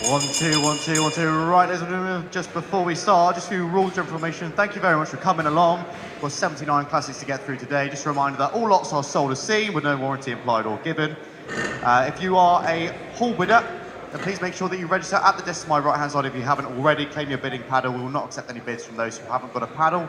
1, 2, 1, 2, 1, 2. Right, ladies and gentlemen, just before we start, just a few rules of information. Thank you very much for coming along. We've got 79 classics to get through today. Just a reminder that all lots are sold as seen with no warranty implied or given. If you are a hall bidder, then please make sure that you register at the desk to my right-hand side if you haven't already. Claim your bidding paddle. We will not accept any bids from those who haven't got a paddle.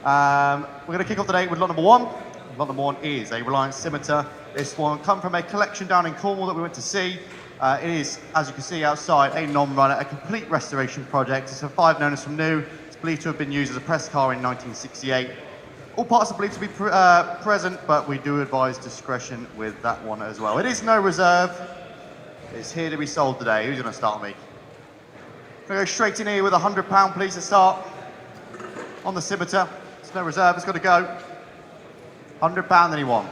We're going to kick off today with lot number 1. Lot number 1 is a Reliant Scimitar. This one come from a collection down in Cornwall that we went to see. It is, as you can see outside, a non-runner, a complete restoration project. It's a 5 known as from new. It's believed to have been used as a press car in 1968. All parts are believed to be present, but we do advise discretion with that one as well. It is no reserve. It's here to be sold today. Who's going to start me? I'm going to go straight in here with £100, please, to start on the Scimitar. It's no reserve. It's got to go. £100, anyone?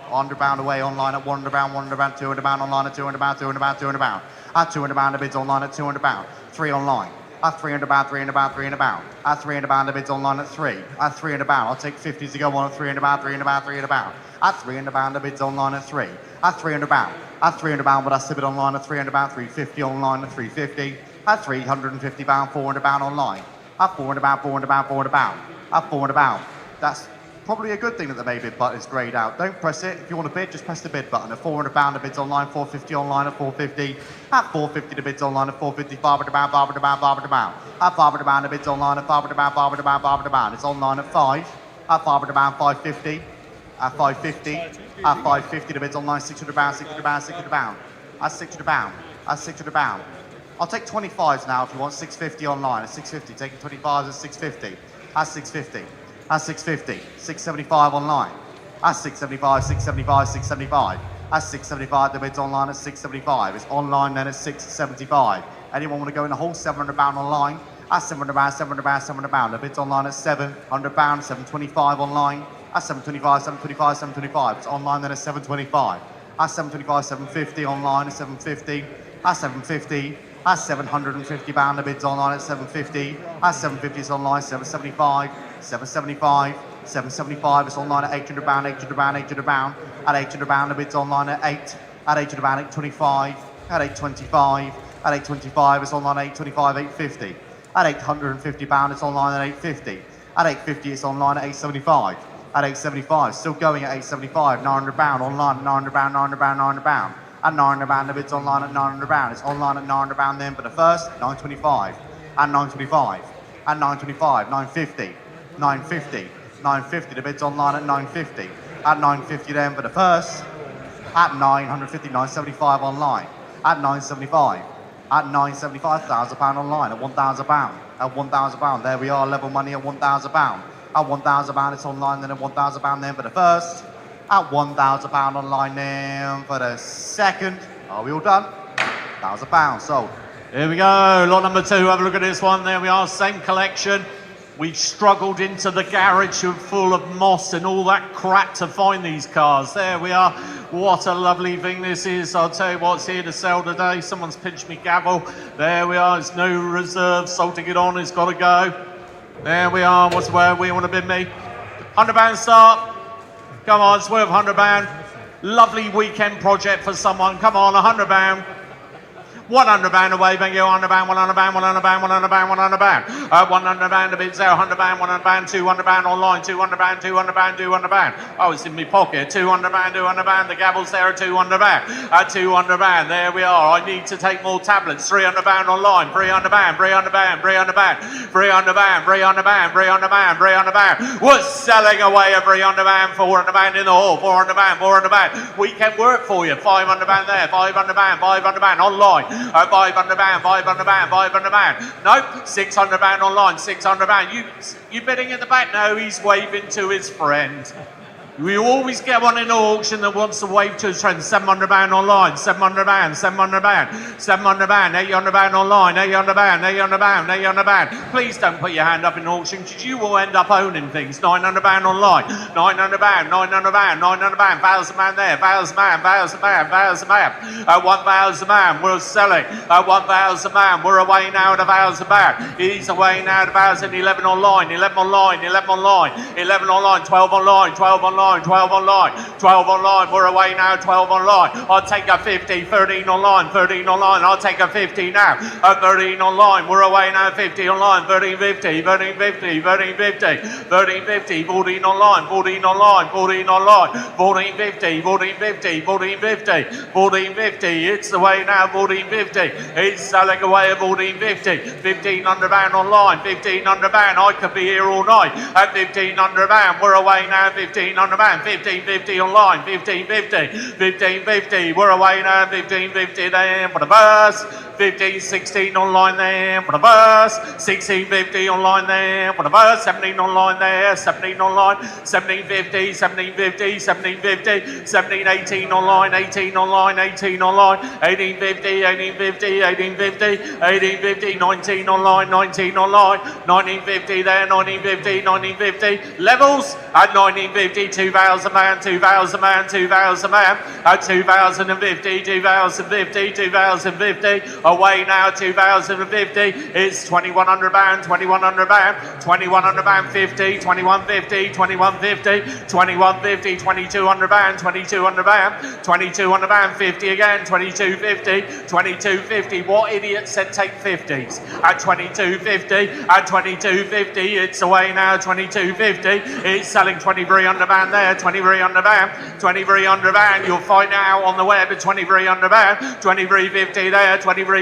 £100 away online at £100, £100, £200 online at £200, £200, £200. At £200, the bids online at £200. 3 online. At £300, £300, £300. At £300, the bids online at 3. At £300, I'll take 50s to go on at £300, £300, £300. At £300, the bids online at 3. At £300. At £300, but that's the bid online at £300, £350 online at £350. At £350, £400 online. At £400, £400, £400. At £400, that's probably a good thing that the May bid button is greyed out. Don't press it. If you want to bid, just press the bid button. At £400, the bid's online, £450 online at £450. At £450, the bid's online at £450, £500, £500, £500. At £500, the bid's online at £500, £500, £500. It's online at 5. At £500, £550. At £550. At £550, the bid's online, £600, £600, £600. At £600. At £600. I'll take 25s now if you want, £650 online. At £650, taking 25s at £650. At £650. At £650, £675 online. At £675, £675, £675. At £675, the bid's online at £675. It's online then at £675. Anyone want to go in the whole £700 online? At £700, £700, £700. The bid's online at £700, £725 online. At £725, £725, £725. It's online then at £725. At £725, £750 online at £750. At £750. At £750, the bid's online at £750. At £750, it's online £775. £775, £775, it's online at £800, £800, £800. At £800, the bid's online at 8. At £800, £825. At £825. At £825, it's online at £825, £850. At £850, it's online at £850. At £850, it's online at £875. At £875, still going at £875, £900 online at £900, £900, £900. At £900, the bid's online at £900. It's online at £900 then, but the first, £925. At £925. At £925, £950. £950, £950, the bid's online at £950. At £950 then for the first. At £950, £975 online. At £975. At £975, £1,000 online. At £1,000. At £1,000, there we are, level money at £1,000. At £1,000, it's online then at £1,000 then for the first. At £1,000 online then for the second. Are we all done? £1,000 sold. Here we go, lot number 2, have a look at this one. There we are, same collection. We've struggled into the garage full of moss and all that crap to find these cars. There we are. What a lovely thing this is. I'll tell you what's here to sell today. Someone's pinched me gavel. There we are. It's no reserve. Sold to get on. It's got to go. There we are. What's the way we want to bid me? £100 start. Come on, it's worth £100. Lovely weekend project for someone. Come on, £100. £100 away, thank you, £100, £100, £100, £100, £100, £100, the bid's there, £100, £100, £200 online, £200, £200, £200. Oh, it's in my pocket, £200, £200, the gavel's there at £200, at £200, there we are. I need to take more tablets, £300 online, £300, £300, £300, £300, £300, £300, £300. We're selling away a £300, £400 in the hall, £400, £400. Weekend work for you, £500 there, £500, £500 online. £500, £500, £500. Nope, £600 online, £600. You bidding in the back? No, he's waving to his friend. We always get one in the auction that wants to wave to his friend. £700 online, £700, £700, £700, £800 online, £800, £800, £800. Please don't put your hand up in auction because you will end up owning things. £900 online, £900, £900, £900, £1,000 there, £1,000, £1,000, £1,000. £1,000, we're selling. £1,000, we're away now at £1,000. He's away now at £1,000. 11 online, 11 online, 11 online, 11 online, 12 online, 12 online. online, 12 online, 12 online, we're away now, 12 online, I'll take a 50, 13 online, 13 online, I'll take a 50 now, 13 online, we're away now, 50 online, 13 50, 13 50, 13 50, 13 50, 14 online, 14 online, 14 online, 14 50, 14 50, 14 50, 14 50, it's the way now, 14 50, it's selling away at 14 50, 1500 pound online, 1500 pound, I could be here all night, at 1500 pound, we're away now, 1500 pound, 1550 online, 1550, 1550, we're away now, 1550 there for the bus, 15, 16 online there for the bus, 1650 online there for the bus, 17 online there, 17 online, 1750, 1750, 1750, 17, 18 online, 18 online, 18 online, 1850, 1850, 1850, 1850, 19 online, 19 online, 1950 there, 1950, 1950, levels at 1950, 2000 man, 2000 man, 2000 man, at 2050, 2050, 2050, away now, 2050, it's 2100 pound, 2100 pound, 2100 pound 50, 2150, 2150, 2150, 2200 pound, 2200 pound, 2200 pound 50 again, 2250, 2250, what idiot said take 50s? At 2250, at 2250, it's away now, 2250, it's selling 2300 pound there, 2300 pound, 2300 pound, you'll find it out on the web at 2300 pound, 2350 there, 2350,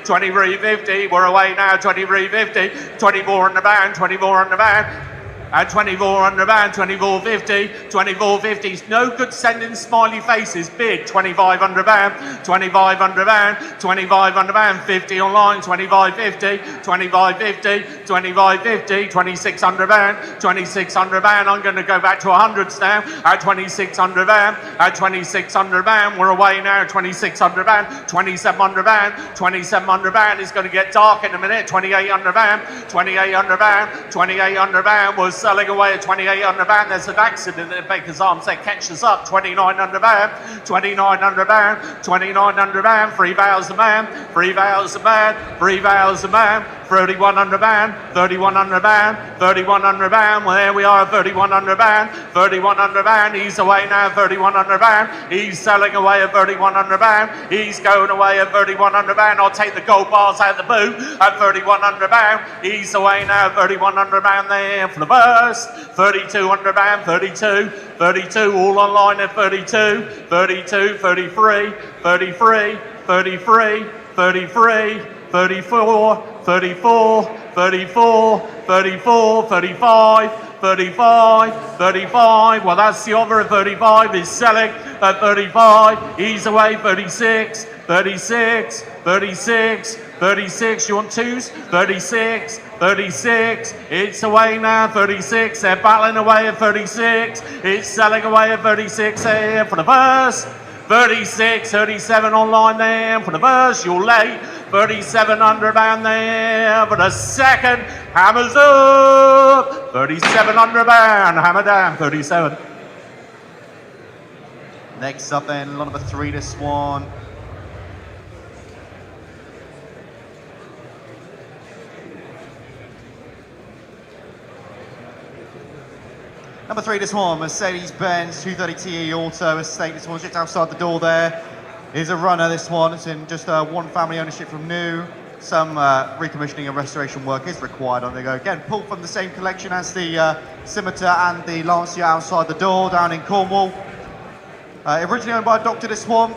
2350, we're away now, 2350, 2400 pound, 2400 pound, at 2400 pound, 2450, 2450, no good sending smiley faces, bid, 2500 pound, 2500 pound, 2500 pound, 50 online, 2550, 2550, 2550, 2600 pound, 2600 pound, I'm going to go back to 100s now, at 2600 pound, at 2600 pound, we're away now, 2600 pound, 2700 pound, 2700 pound, it's going to get dark in a minute, 2800 pound, 2800 pound, 2800 pound, was selling away at 2800 pound, there's an accident at Baker's Arms, that catches up, 2900 pound, 2900 pound, 2900 pound, 3000 man, 3000 man, 3000 man, 3100 pound, 3100 pound, 3100 pound, well there we are, 3100 pound, 3100 pound, he's away now, 3100 pound, he's selling away at 3100 pound, he's going away at 3100 pound, I'll take the gold bars out of the boot at 3100 pound, he's away now, 3100 pound there for the bus, 3200 pound, 32, 32, all online at 32, 32, 33, 33, 33, 33, 34, 34, 34, 34, 35, 35, 35, well that's the offer at 35, is selling at 35, he's away 36, 36, 36, 36, you want twos? 36, 36, it's away now, 36, they're battling away at 36, it's selling away at 36 here for the first, 36, 37 online there for the first, you're late, 3700 pound there for the second, hammers up, 3700 pound, hammer down, 37. Next up then, lot number 3, this one. Number 3, this one, Mercedes-Benz 230 TE Auto Estate. This one's just outside the door there. Here's a runner, this one. It's in just one family ownership from new. Some recommissioning and restoration work is required on the go. Again, pulled from the same collection as the Scimitar and the Lancia outside the door down in Cornwall. Originally owned by a doctor, this one.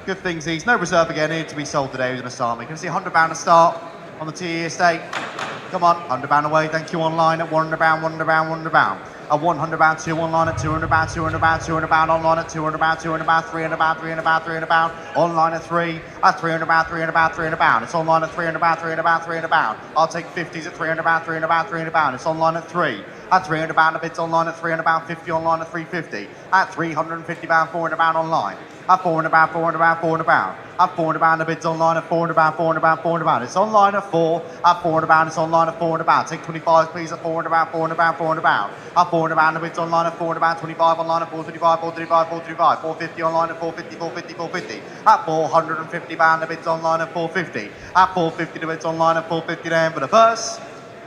Good things, these. No reserve again, here to be sold today with an start. You can see £100 a start on the TE estate. Come on, £100 away. Thank you online at £100, £100, £100. At £100, 2 online at £200, £200, £200 online at £200, £200, £300, £300, £300 online at 3 at £300, £300, £300. It's online at £300, £300, £300. I'll take 50s at £300, £300, £300. It's online at 3 at £300. The bid's online at £300, 50 online at £350. At £350, £400 online. At £400, £400, £400. At £400, the bid's online at £400, £400, £400. It's online at 4 at £400. It's online at £400. Take 25 please at £400, £400, £400. At £400, the bid's online at £400, 25 online at 435, 435, 435, 450 online at 450, 450, 450. At £450, the bid's online at 450. At 450, the bid's online at 450 then for the first.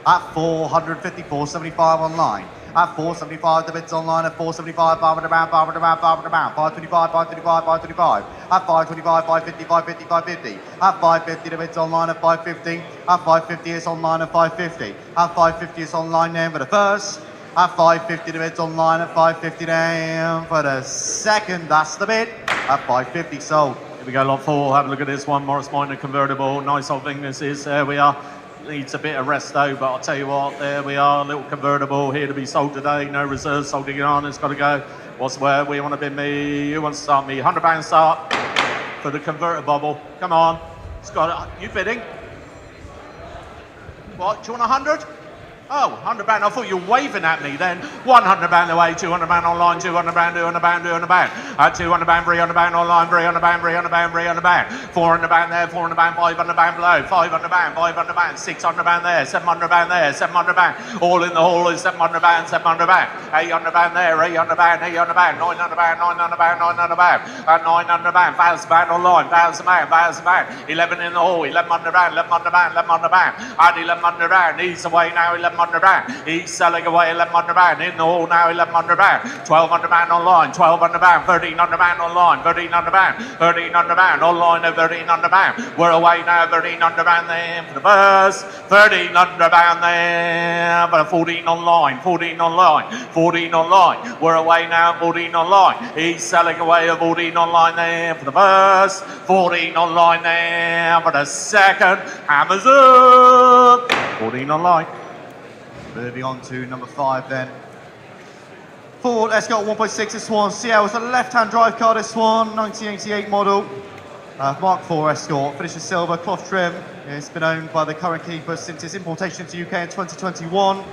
At 450, 475 online. At 475, the bids online at 475, 500 pound, 500 pound, 500 pound, 525, 525, 525. At 525, 550, 550, 550. At 550, the bids online at 550. At 550, it's online at 550. At 550, it's online then for the first. At 550, the bid's online at 550 then for the second. That's the bid. At 550 sold. Here we go, lot 4. Have a look at this one. Morris Minor convertible. Nice old thing this is. There we are. Needs a bit of rest though, but I'll tell you what, there we are, little convertible here to be sold today. No reserves, sold it on, it's got to go. What's where? We want to bid me, who wants to start me? £100 start for the converter bubble. Come on, it's got it. You bidding? What, do you want 100? Oh, £100. I thought you were waving at me then. £100 away, £200 online, £200, £200. At £200, £300 online, £300, £300. £400 there, £400, £500 below, £500, £500, £600 there, £700 there, £700. All in the hall is £700, £700. £800 there, £800, £800, £900, £900. At £900, £1,000 online, £1,000. 11 in the hall, £1,100, £1,100. At £1,100, he's away now, £1,100. He's selling away £1,100 in the hall now, £1,100. £1,200 online, £1,200, £1,300 online, £1,300, £1,300 online at £1,300. We're away now, £1,300 there for the bus, £1,300 there for the 14 online, 14 online, 14 online. We're away now, 14 online. He's selling away at 14 online there for the bus, 14 online there for the second. Hammers up, 14 online. Moving on to number 5 then. Ford Escort 1.6, this one. CL was a left-hand drive car, this one. 1988 model. Mark IV Escort, finished in silver, cloth trim. It's been owned by the current keeper since its importation to UK in 2021.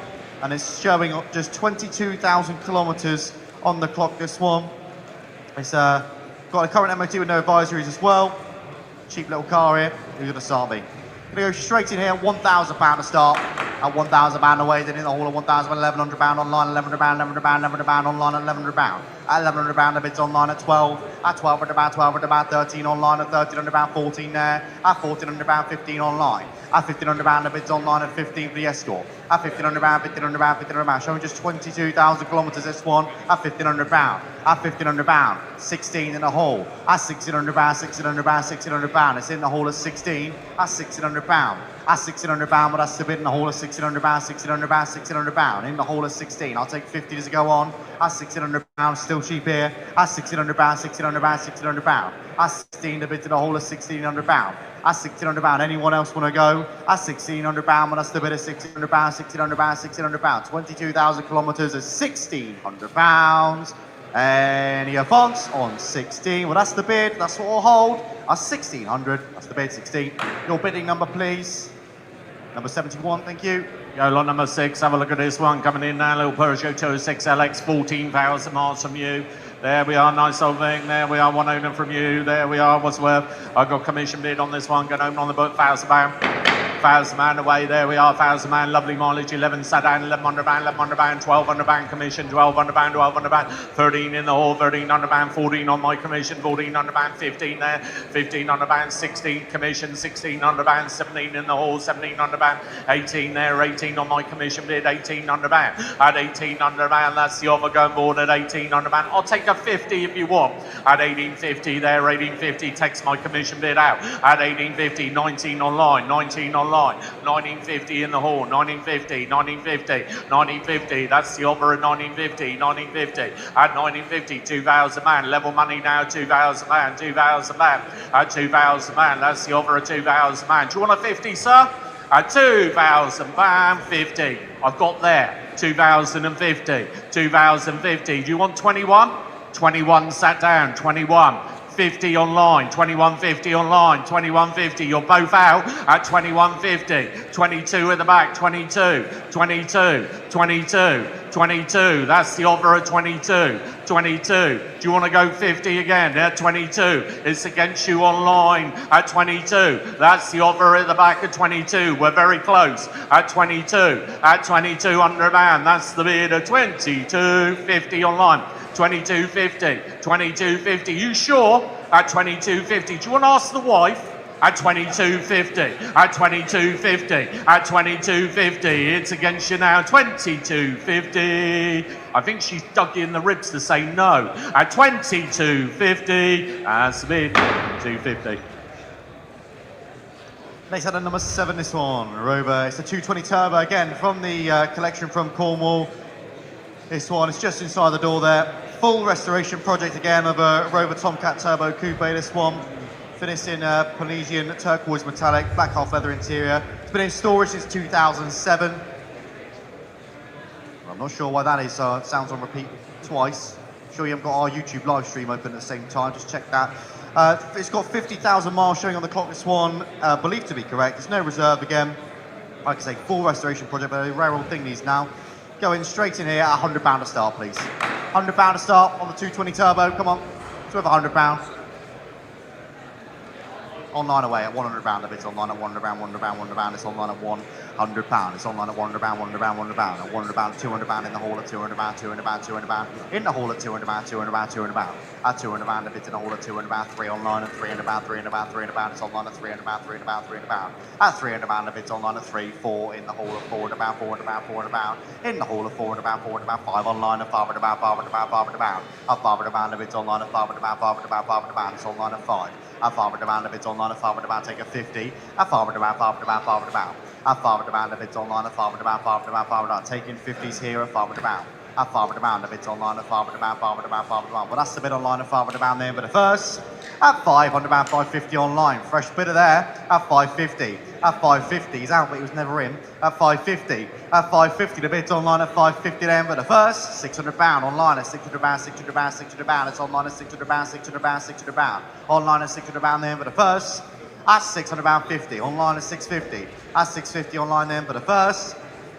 And it's showing up just 22,000 kilometres on the clock, this one. It's got a current MOT with no advisories as well. Cheap little car here. Who's going to start me? Going to go straight in here, £1,000 to start. At £1,000 away, then in the hall of £1,000, £1,100 online, £1,100, £1,100 online, £1,100. At £1,100, the bid's online at 12. At £1,200, £1,200, 13 online, at £1,300, 14 there. At £1,400, 15 online. At £1,500, the bid's online at 15 for the Escort. At £1,500, £1,500, showing just 22,000 kilometres this one. At £1,500. At £1,500, 16 in the hall. At £1,600, £1,600, £1,600, it's in the hall at 16. At £1,600. At £1,600, but that's the bid in the hall of £1,600, £1,600, in the hall of 16. I'll take 50 as I go on. At £1,600, still cheap here. At £1,600, £1,600. At 16, the bid to the hall of £1,600. At £1,600, anyone else want to go? At £1,600, but that's the bid of £1,600, £1,600. 22,000 kilometres is £1,600. Any advance on 16? Well, that's the bid. That's what we'll hold. At 1,600. That's the bid, 16. Your bidding number, please. Number 71, thank you. Go lot number 6, have a look at this one coming in now, little Peugeot 206 LX, 14,000 miles from you. There we are, nice old thing. There we are, one owner from you. There we are, what's worth? I've got commission bid on this one, going open on the book, £1,000. £1,000 away, there we are, £1,000, lovely mileage, 11 sedan, £1,100, £1,200 commission, £1,200, 13 in the hall, £1,300, 14 on my commission, £1,400, 15 there, £1,500, 16 commission, £1,600, 17 in the hall, £1,700, 18 there, 18 on my commission bid, £1,800, at £1,800, that's the offer going forward at £1,800, I'll take a 50 if you want, at £1,850 there, £1,850, takes my commission bid out, at £1,850, 19 online, 19 online, 1950 in the hall, 1950, 1950, 1950, that's the offer at 1950, 1950, at 1950, 2,000 man, level money now, 2,000 man, 2,000 man, at 2,000 man, that's the offer at 2,000 man. Do you want a 50, sir? At 2,000 man, 50, I've got there, 2,050, 2,050, do you want 21? 21 sat down, 21. 50 online, 2150 online, 2150, you're both out at 2150, 22 at the back, 22, 22, 22, 22, that's the offer at 22, 22, do you want to go 50 again at 22, it's against you online at 22, that's the offer at the back at 22, we're very close at 22, at 2200 man, that's the bid at 2250 online. 2250, 2250. You sure? At 2250. Do you want to ask the wife? at 22.50, at 22.50, at 22.50. It's against you now, 22.50. I think she's dug you in the ribs to say no. At 22.50, that's the bid, 250. Next out of number 7, this one, Rover. It's a 220 turbo, again, from the collection from Cornwall. This one is just inside the door there. Full restoration project again of a Rover Tomcat Turbo Coupe, this one. Finished in Polynesian turquoise metallic, black half leather interior. It's been in storage since 2007. I'm not sure why that is, sounds on repeat twice. I'm sure you haven't got our YouTube live stream open at the same time, just check that. It's got 50,000 miles showing on the clock, this one, believed to be correct. It's no reserve again. Like I say, full restoration project, but a rare old thing these now. Going straight in here at £100 to start, please. £100 to start on the 220 turbo, come on. It's worth £100. Online away at £100. The bid's online at £100, £100. It's online at £100. It's online at £100, £100. At £100, £200 in the hall at £200, £200. In the hall at £200, £200. At £200, the bid's in the hall at £200. 3 online at £300, £300. It's online at £300, £300. At £300, the bid's online at 3, 4 in the hall at £400, £400. In the hall at £400, £400. 5 online at £500, £500. At £500, the bid's online at £500, £500. It's online at 5. At £500, the bid's online at £500, take a 50. At £500, £500. At £500, the bid's online at £500, £500. Taking 50s here at £500. At £500, the bid's online at £500, £500. Well, that's the bid online at £500 there, but the first. At £500, £550 online. Fresh bidder there at £550. At £550, he's out, but he was never in. At £550. At £550, the bid's online at £550 then, but the first. £600 online at £600, £600. It's online at £600. Online at £600 then, but the first. At £600.50, online at £650. At £650 online then, but the first.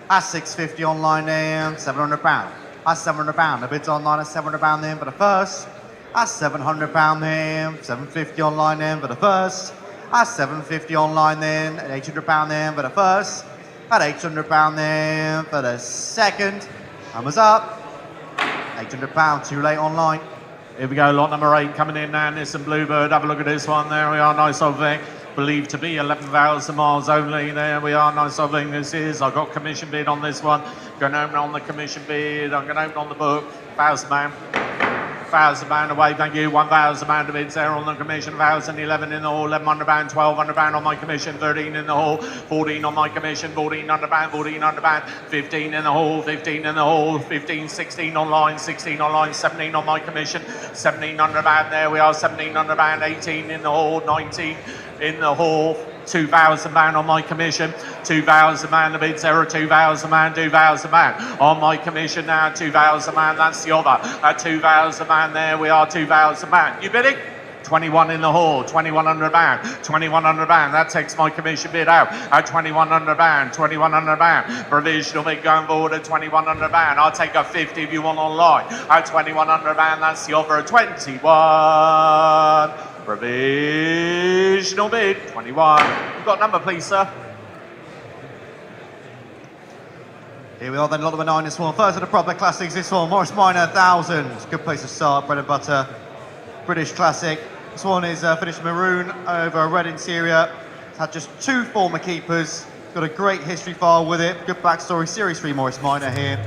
At £650 online then, £700. At £700, the bid's online at £700 then, but the first. At £700 then, £750 online then, but the first. At £750 online then, at £800 then, but the first. At £800 then, for the second. Hammers up. £800, too late online. Here we go, lot number 8 coming in now, Nissan Bluebird. Have a look at this one. There we are, nice old thing. Believed to be 11,000 miles only. There we are, nice old thing this is. I've got commission bid on this one. Going to open on the commission bid. I'm going to open on the book. £1,000. £1,000 away, thank you. £1,000 to bids there on the commission. 1,011 in the hall. £1,100, £1,200 on my commission. 13 in the hall. 14 on my commission. £1,400, £1,400. 15 in the hall. 15 in the hall. 15, 16 online. 16 online. 17 on my commission. £1,700. There we are. £1,700. 18 in the hall. 19 in the hall. £2,000 on my commission. £2,000 the bids there are £2,000, £2,000 on my commission now. £2,000, that's the offer. At £2,000 there we are, £2,000. You bidding? 21 in the hall, £2,100, £2,100. That takes my commission bid out at £2,100, £2,100. Provisional bid going forward at £2,100. I'll take a 50 if you want online at £2,100. That's the offer at 21. Provisional bid, 21. You've got a number, please, sir. Here we are then, lot number 9, this one. First of the proper classics, this one, Morris Minor 1000. It's a good place to start, bread and butter. British classic. This one is finished maroon over a red interior. It's had just 2 former keepers. Got a great history file with it. Good backstory, Series 3 Morris Minor here.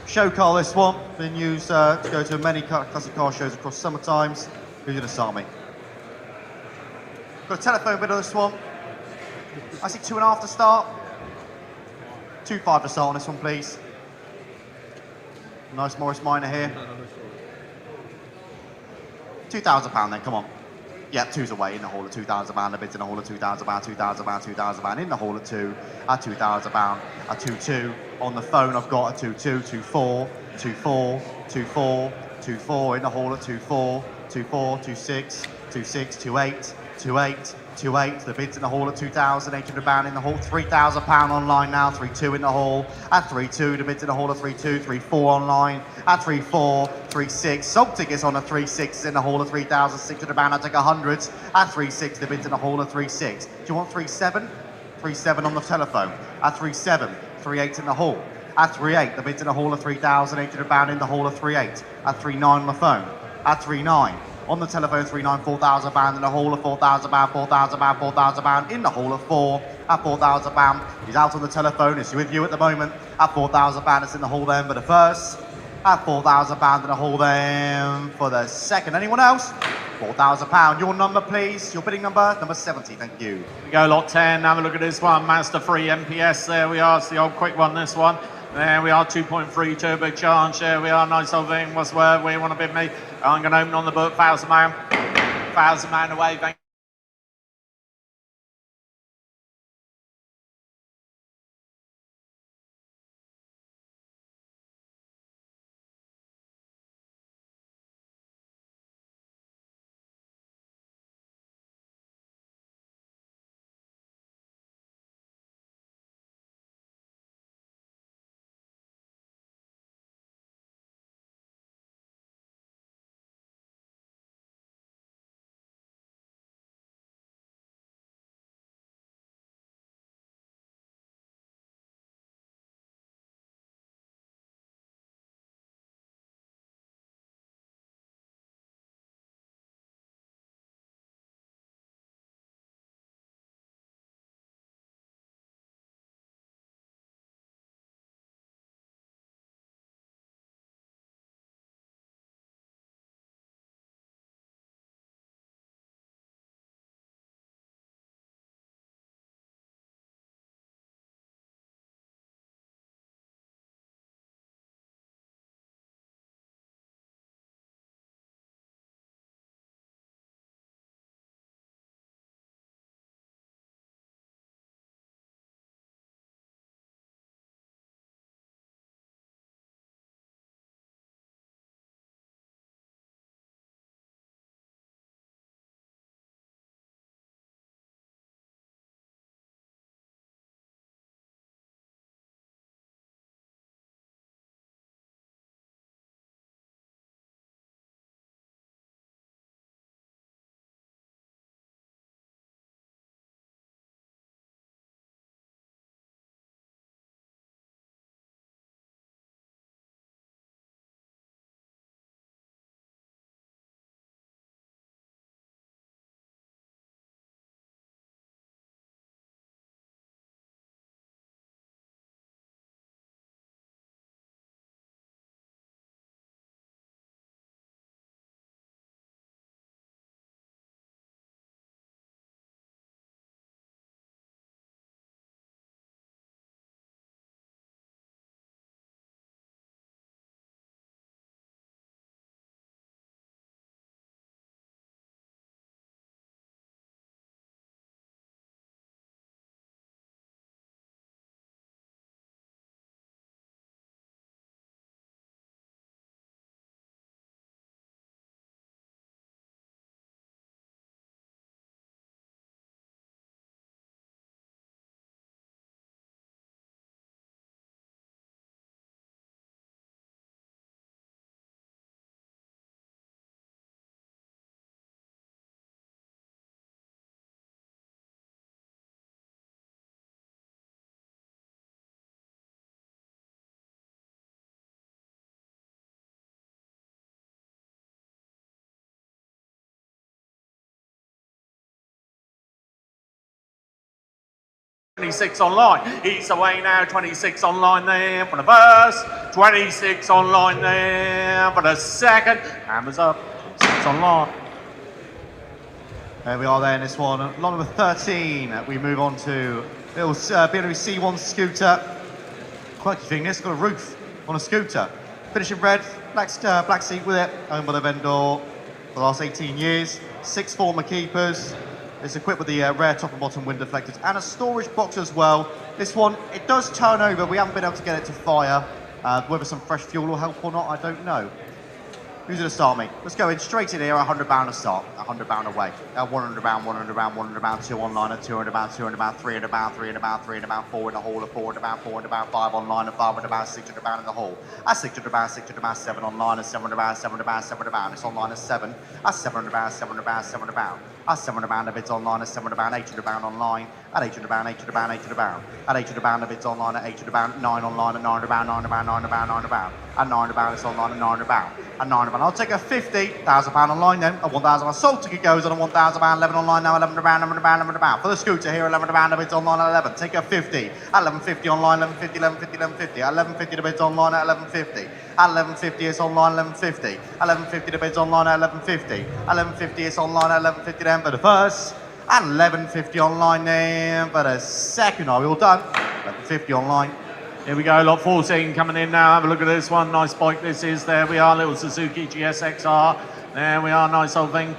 Show car, this one. Been used to go to many classic car shows across summer times. Who's going to start me? Got a telephone bid on this one. I see 2.5 to start. 2.5 to start on this one, please. Nice Morris Minor here. £2,000 then, come on. Yeah, 2's away in the hall at £2,000. The bid's in the hall at £2,000, £2,000 in the hall at 2 at £2,000. At 2.2 on the phone. I've got a 2.2, 2.4, 2.4, 2.4, 2.4 in the hall at 2.4, 2.4, 2.6, 2.6, 2.8, 2.8. 2.8, the bid's in the hall at £2,800 in the hall, £3,000 online now, 3.2 in the hall, at 3.2, the bid's in the hall at 3.2, 3.4 online, at 3.4, 3.6, sold tickets on a 3.6 in the hall at £3,600, I'll take 100, at 3.6, the bid's in the hall at 3.6, do you want 3.7? 3.7 on the telephone, at 3.7, 3.8 in the hall, at 3.8, the bid's in the hall at £3,800 in the hall at 3.8, at 3.9 on the phone, at 3.9, On the telephone, 39,000 £4,000 in the hall of £4,000, £4,000, £4,000 in the hall of 4 at £4,000. He's out on the telephone, it's with you at the moment at £4,000. It's in the hall then for the first. At £4,000 in the hall then for the second. Anyone else? £4,000. Your number, please. Your bidding number, number 70. Thank you. Here we go, lot 10. Have a look at this one. Mazda 3 MPS. There we are. It's the old quick one, this one. There we are, 2.3 turbocharged. There we are, nice old thing. What's the word? Where you want to bid me? I'm going to open on the book. £1,000. £1,000 away. Thank you. $26 online. He's away now. $26 online there for the first. $26 online there for the second. Hammers up. $6 online. There we are there in this one. Lot number 13. We move on to little BMW C1 scooter. Quirky thing, this got a roof on a scooter. Finish in red, black seat with it, owned by the vendor for the last 18 years. 6 former keepers. It's equipped with the rear top and bottom wind deflectors and a storage box as well. This one, it does turn over. We haven't been able to get it to fire. Whether some fresh fuel will help or not, I don't know. Who's going to start me? Let's go in straight in here, £100 to start, £100 away. £100, £100, £100, 2 online, and £200, £200, £300, £300, £4 in the hall, £400, £400, 5 online, and £500, £600 in the hall. That's £600, 7 online, and £700, £700. It's online at 7. That's £700, £700. That's £700 the bids online, at £700, £800 online, at £800, £800. At £800 the bids online, at £800, 9 online, at £900, £900. At £900 it's online, at £900. At £900 £1,000. I'll take a £50,000 online then. A £1,000 sold ticket goes on a £1,000, 11 online now, £11. For the scooter here, £11 the bids online at 11. Take a 50 at 11.50 online, 11.50, 11.50, 11.50. At 11.50 the bids online at 11.50. At 11.50 it's online 11.50. 11.50 the bids online at 11.50. 11.50 it's online at 11.50 then for the first. And 11.50 online then for the second. Are we all done? 11.50 online. Here we go, lot 14 coming in now. Have a look at this one. Nice bike this is. There we are, little Suzuki GSXR. There we are, nice old thing.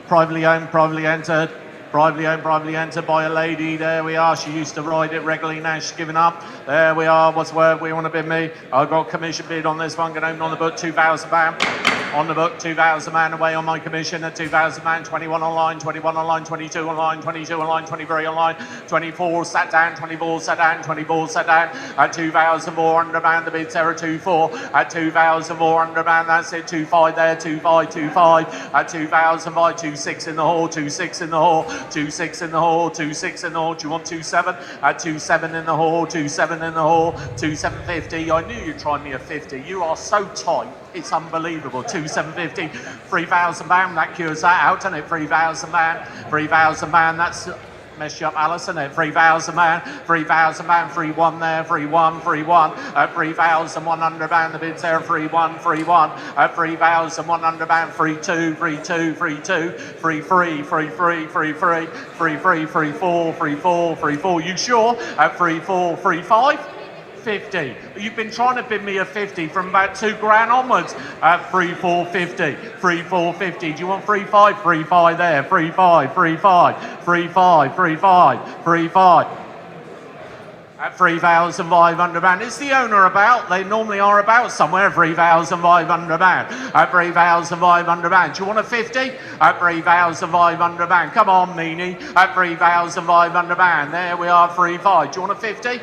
Privately owned, privately entered. Privately owned, privately entered by a lady. There we are. She used to ride it regularly. Now she's given up. There we are. What's the word? We want to bid me. I've got commission bid on this one. Going to open on the book, £2,000. On the book, £2,000 away on my commission at £2,000. 21 online, 21 online, 22 online, 22 online, 23 online, 24 sat down, 24 sat down, 24 sat down at £2,400. The bids there are 2,400 at £2,400. That's it. 2,500 there, 2,500, 2,500 at 2,005. 2,600 in the hall, 2,600 in the hall, 2,600 in the hall, 2,600 in the hall. Do you want 2,700 at 2,700 in the hall, 2,700 in the hall, 2,750. I knew you'd try me a 50. You are so tight. It's unbelievable. 2,750, £3,000. That cures that out, doesn't it? £3,000. £3,000. That's messed you up, Alison. It £3,000. £3,000. 3,100 there. 3,100. 3,100 at £3,100. The bids there. 3,100. 3,100 at £3,100. 3,200. 3,200. 3,200. 3,300. 3,300. 3,300. 3,300. 3,400. 3,400. 3,400. You sure? At 3,400. 3,500. 50. You've been trying to bid me a 50 from about £2,000 onwards at 3,450. 3,450. Do you want 3,500? 3,500 there. 3,500. 3,500. 3,500. 3,500. 3,500 at £3,500. Is the owner about? They normally are about somewhere. £3,500. At £3,500. Do you want a 50? At £3,500. Come on, meanie. At £3,500. There we are. 3,500. Do you want a 50?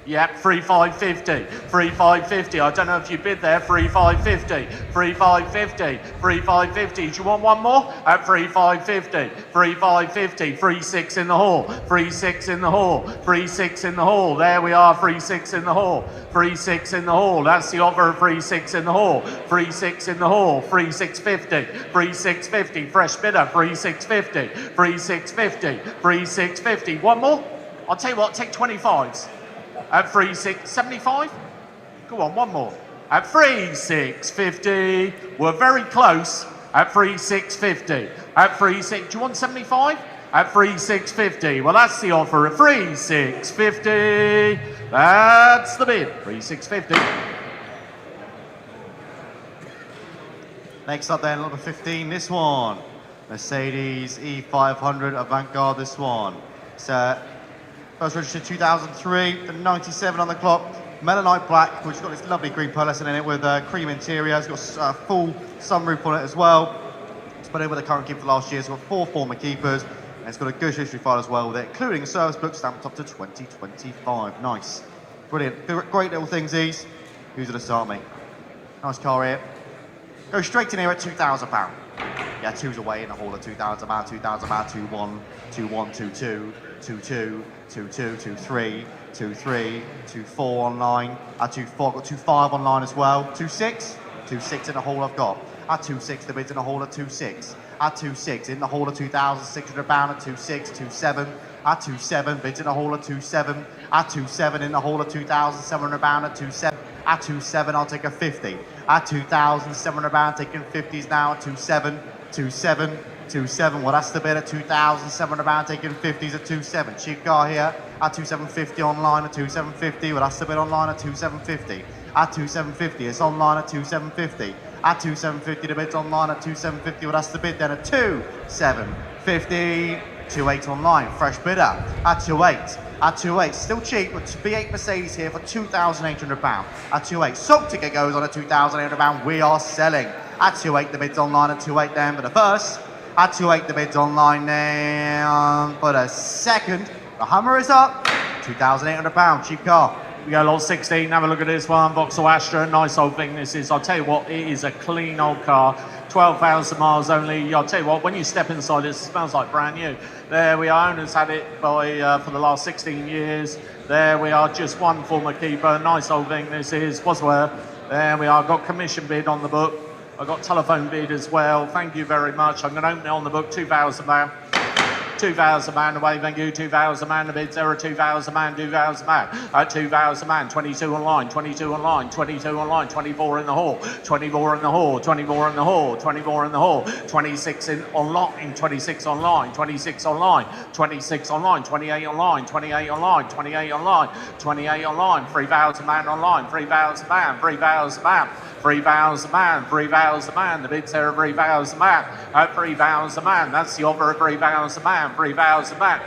Yep, 3,550. 3,550. I don't know if you bid there. 3,550. 3,550. 3,550. Do you want one more? At 3,550. 3,550. 3,600 in the hall. 3,600 in the hall. 3,600 in the hall. There we are. 3,600 in the hall. 3,600 in the hall. That's the offer of 3,600 in the hall. 3,600 in the hall. 3,650. 3,650. Fresh bidder. 3,650. 3,650. 3,650. One more? I'll tell you what. Take 25s. At 3,675. Go on, one more. At 3,650. We're very close. At 3,650. At 3,600. Do you want 75? At 3,650. Well, that's the offer at 3,650. That's the bid. 3,650. Next up then, number 15, this one. Mercedes E500 Avant-Garde, this one. So, first registered 2003, the 97 on the clock, Melanite Black, which has got this lovely green pearlescent in it with a cream interior. It's got a full sunroof on it as well. It's put in with the current keeper for last year. It's got 4 former keepers, and it's got a good history file as well with it, including a service book stamped up to 2025. Nice. Brilliant. Great little things, these. Who's going to start me? Nice car here. Go straight in here at £2,000. Yeah, two's away in the hall at £2,000, £2,000, 2-1, 2-1, 2-2, 2-2, 2-2, 2-3, 2-3, 2-4 online. At 2-4, I've got 2-5 online as well. 2-6, 2-6 in the hall I've got. At 2-6, the bids in the hall at 2-6. At 2-6, in the hall at £2,600 at 2-6, 2-7. At 2-7, bids in the hall at 2-7. At 2-7, in the hall at £2,700 at 2-7. At 2-7, I'll take a 50. At £2,700, taking 50s now at 2-7, 2-7, 2-7. Well, that's the bid at £2,700, taking 50s at 2-7. Cheap car here at 2,750 online at 2,750. Well, that's the bid online at 2,750. At 2,750, it's online at 2,750. At 2,750, the bid's online at 2,750. Well, that's the bid then at 2,750. 2.8 online, fresh bidder at 2.8. At 2.8, still cheap, but V8 Mercedes here for £2,800. At 2.8, sold ticket goes on at £2,800. We are selling. At 2.8, the bid's online at 2.8 then for the first. At 2.8, the bid's online then for the second. The Hummer is up, £2,800, cheap car. We go lot 16, have a look at this one. Vauxhall Astra, nice old thing this is. I'll tell you what, it is a clean old car. 12,000 miles only. I'll tell you what, when you step inside it smells like brand new. There we are, owners had it for the last 16 years. There we are, just one former keeper. Nice old thing this is. What's worth? There we are, got commission bid on the book. I've got telephone bid as well. Thank you very much. I'm going to open it on the book, 2,000 man. 2,000 man away, thank you. 2,000 man, the bids there are 2,000 man, 2,000 man. 2,000 man, 22 online, 22 online, 22 online, 24 in the hall, 24 in the hall, 24 in the hall, 24 in the hall, 26 in online, 26 online, 26 online, 26 online, 28 online, 28 online, 28 online, 28 online, 3,000 man online, 3,000 man, 3,000 man. 3,000 man, 3,000 man, the bids there are 3,000 man, 3,000 man, that's the offer of 3,000 man, 3,000 man.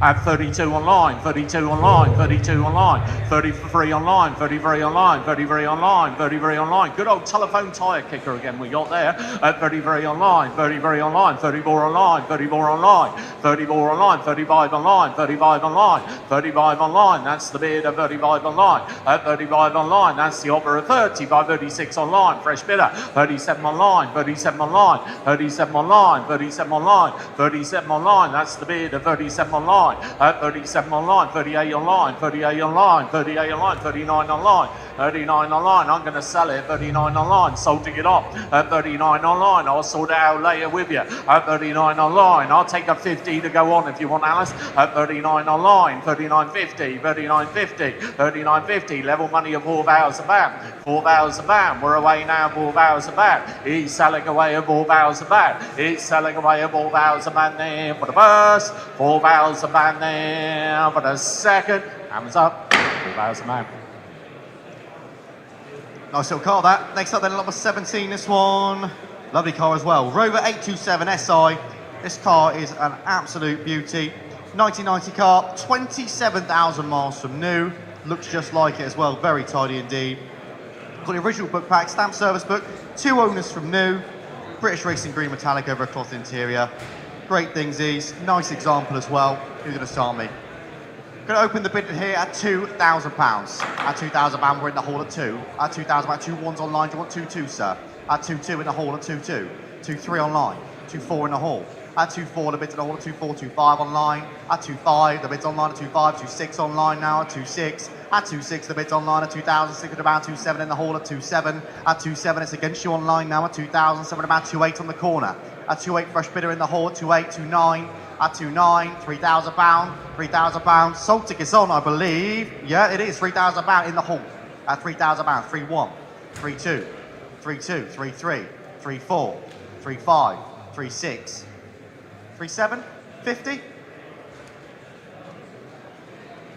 At 32 online, 32 online, 32 online, 33 online, 33 online, 33 online, 33 online. Good old telephone tyre kicker again we got there. At 33 online, 33 online, 34 online, 34 online, 34 online, 35 online, 35 online, 35 online. That's the bid of 35 online. At 35 online, that's the offer of 30 by 36 online. Fresh bidder. 37 online, 37 online, 37 online, 37 online, 37 online. That's the bid of 37 online. 37 online, 38 online, 38 online, 38 online, 39 online, 39 online. I'm going to sell it. 39 online, sold to get off. 39 online, I'll sort it out later with you. 39 online, I'll take a 50 to go on if you want, Alice. 39 online, 39.50, 39.50, 39.50. Level money of 4,000 baht. 4,000 baht. We're away now. 4,000 baht. He's selling away at 4,000 baht. He's selling away at 4,000 baht there for the first. 4,000 baht there for the second. Hands up. 4,000 baht. Nice little car that. Next up then, number 17, this one. Lovely car as well. Rover 827 SI. This car is an absolute beauty. 1990 car, 27,000 miles from new. Looks just like it as well, very tidy indeed. Got the original book pack, stamp service book, 2 owners from new. British Racing Green Metallic over a cloth interior. Great things these, nice example as well. Who's going to start me? Going to open the bid here at £2,000. At £2,000, we're in the hall at 2. At £2,000, 2 ones online. Do you want 2-2, sir? At 2-2 in the hall at 2-2. 2-3 online. 2-4 in the hall. At 2-4, the bid's in the hall at 2-4. 2-5 online. At 2-5, the bid's online at 2-5. 2-6 online now at 2-6. At 2-6, the bid's online at 2,000. About 2-7 in the hall at 2-7. At 2-7, it's against you online now at 2,000. About 2-8 on the corner. At 2-8, fresh bidder in the hall at 2-8. 2-9. At 2-9, £3,000, £3,000. Sold tickets on, I believe. Yeah, it is £3,000 in the hall. At £3,000, 3-1, 3-2, 3-2, 3-3, 3-4, 3-5, 3-6, 3-7, 50.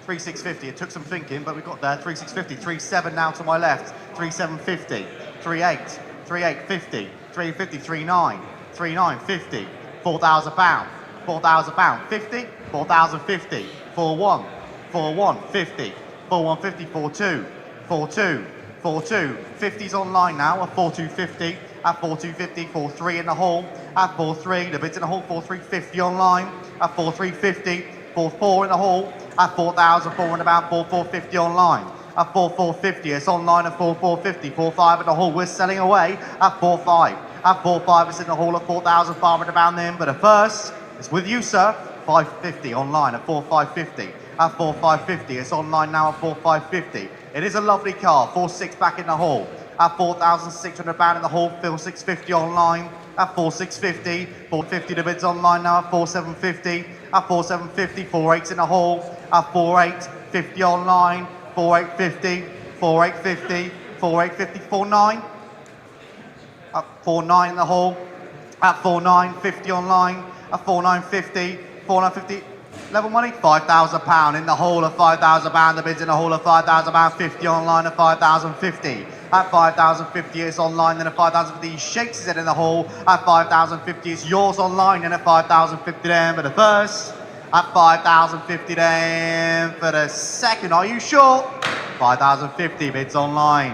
3-6-50. It took some thinking, but we got there. 3-6-50. 3-7 now to my left. 3-7-50. 3-8. 3-8-50. 3-50. 3-9. 3-9. 50. £4,000. £4,000, 50, 4,050, 4-1, 4-1, 50, 4-1, 50, 4-2, 4-2, 4-2, 50's online now, at 4-2-50, at 4-2-50, 4-3 in the hall, at 4-3, the bid's in the hall, 4-3-50 online, at 4-3-50, 4-4 in the hall, at 4,000, 4 and about, 4-4-50 online, at 4-4-50, it's online at 4-4-50, 4-5 in the hall, we're selling away at 4-5, at 4-5, it's in the hall at 4,500 pound then, but at first, it's with you, sir. 550 online at 4,550. At 4,550, it's online now at 4,550. It is a lovely car. 4.6 back in the hall. At 4,600 pound in the hall. 4,650 online. At 4,650. 450 the bids online now at 4,750. At 4,750. 4.8 in the hall. At 4,850 online. 4,850. 4,850. 4,850. 4.9. At 4.9 in the hall. At 4,950 online. At 4,950, 4,950, level money, £5,000 in the hall at £5,000, the bid's in the hall at £5,000, 50 online at 5,050. At 5,050 it's online, then at 5,050 he shakes his head in the hall, at 5,050 it's yours online, and at 5,050 then for the first, at 5,050 then for the second, are you sure? 5,050 bids online.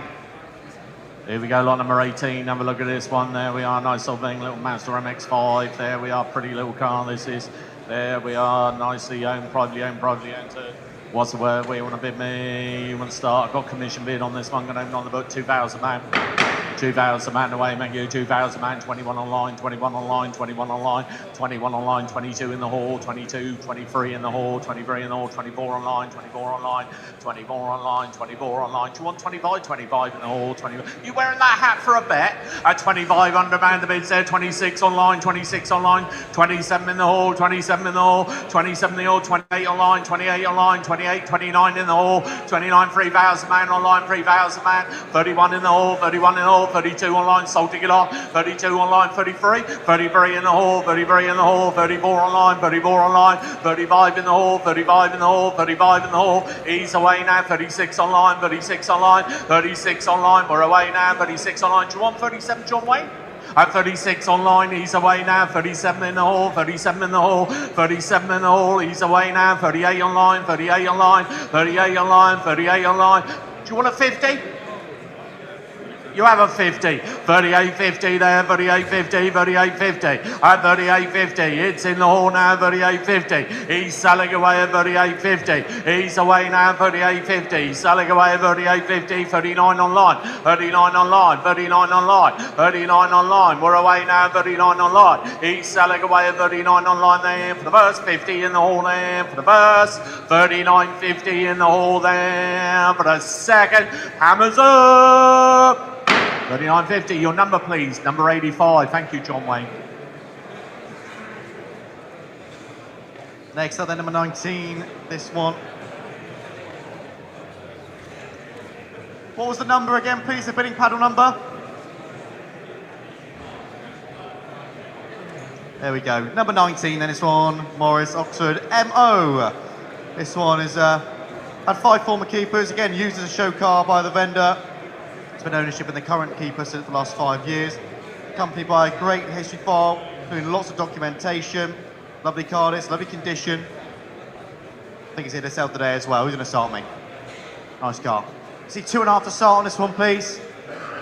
Here we go, lot number 18. Have a look at this one. There we are. Nice old thing, little Mazda MX-5. There we are. Pretty little car this is. There we are. Nicely owned, privately owned, privately entered. What's the word? Where you want to bid me? You want to start? I've got commission bid on this one. Going to open on the book. £2,000. 2,000 man away, thank you, 2,000 man, 21 online, 21 online, 21 online, 21 online, 22 in the hall, 22, 23 in the hall, 23 in the hall, 24 online, 24 online, 24 online, 24 online, do you want 25, 25 in the hall, 20, you wearing that hat for a bet? At 25 under man, the bids there, 26 online, 26 online, 27 in the hall, 27 in the hall, 27 in the hall, 28 online, 28 online, 28, 29 in the hall, 29, 3,000 man online, 3,000 man, 31 in the hall, 31 in the hall, 32 online, sold ticket off, 32 online, 33, 33 in the hall, 33 in the hall, 34 online, 34 online, 35 in the hall, 35 in the hall, 35 in the hall, he's away now, 36 online, 36 online, 36 online, we're away now, 36 online, do you want 37 John Wayne? At 36 online, he's away now, 37 in the hall, 37 in the hall, 37 in the hall, he's away now, 38 online, 38 online, 38 online, 38 online, do you want a 50? You have a 50, 38.50 there, 38.50, 38.50, at 38.50, it's in the hall now, 38.50, he's selling away at 38.50, he's away now, 38.50, he's selling away at 38.50, 39 online, 39 online, 39 online, 39 online, we're away now, 39 online, he's selling away at 39 online there, for the first 50 in the hall there, for the first, 39.50 in the hall there, for the second, hammers up! 39.50, your number please, number 85. Thank you, John Wayne. Next up then, number 19, this one. What was the number again, please, the bidding paddle number? There we go, number 19 then, this one, Morris Oxford MO. This one is, had 5 former keepers, again used as a show car by the vendor. It's been ownership in the current keeper since the last 5 years. Accompanied by a great history file, including lots of documentation. Lovely car, this, lovely condition. I think it's here to sell today as well. Who's going to start me? Nice car. See 2.5 to start on this one, please.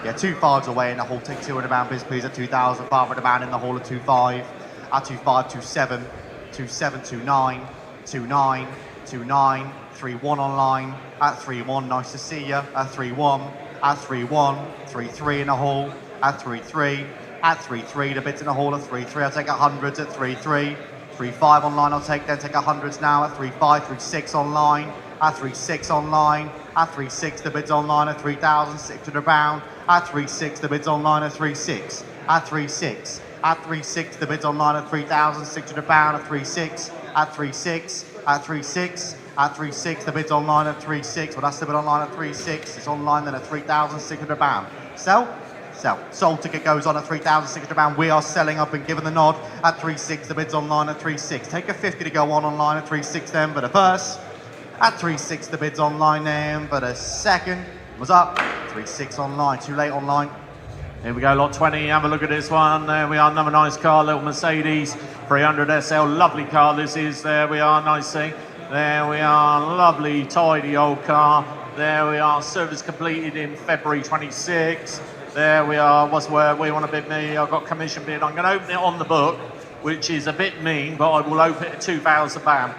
Yeah, 2.5s away in the hall. Take £200 bids, please, at 2,500 £1 in the hall at 2.5. At 2.5, 2.7, 2.7, 2.9, 2.9, 2.9, 3.1 online. At 3.1, nice to see you. At 3.1. At 3.1, 3.3 in the hall, at 3.3, at 3.3, the bids in the hall at 3.3, I'll take 100s at 3.3, 3.5 online, I'll take 100s now at 3.5, 3.6 online, at 3.6 online, at 3.6, the bids online at £3,600, at 3.6, the bids online at 3.6, at 3.6, at 3.6, the bids online at £3,600, at 3.6, at 3.6, at 3.6, at 3.6, the bid's online at 3.6. Well, that's the bid online at 3.6. It's online then at £3,600. Sell? Sell. Sold ticket goes on at £3,600. We are selling up and giving the nod at 3.6. The bid's online at 3.6. Take a 50 to go on online at 3.6 then, but a first. At 3.6, the bid's online then, but a second was up. 3.6 online. Too late online. Here we go, lot 20, have a look at this one. There we are, another nice car, little Mercedes 300 SL, lovely car this is. There we are, nice thing. There we are, lovely, tidy old car. There we are, service completed in February 26. There we are, what's where we want to bid me? I've got commission bid. I'm going to open it on the book, which is a bit mean, but I will open it at £2,000.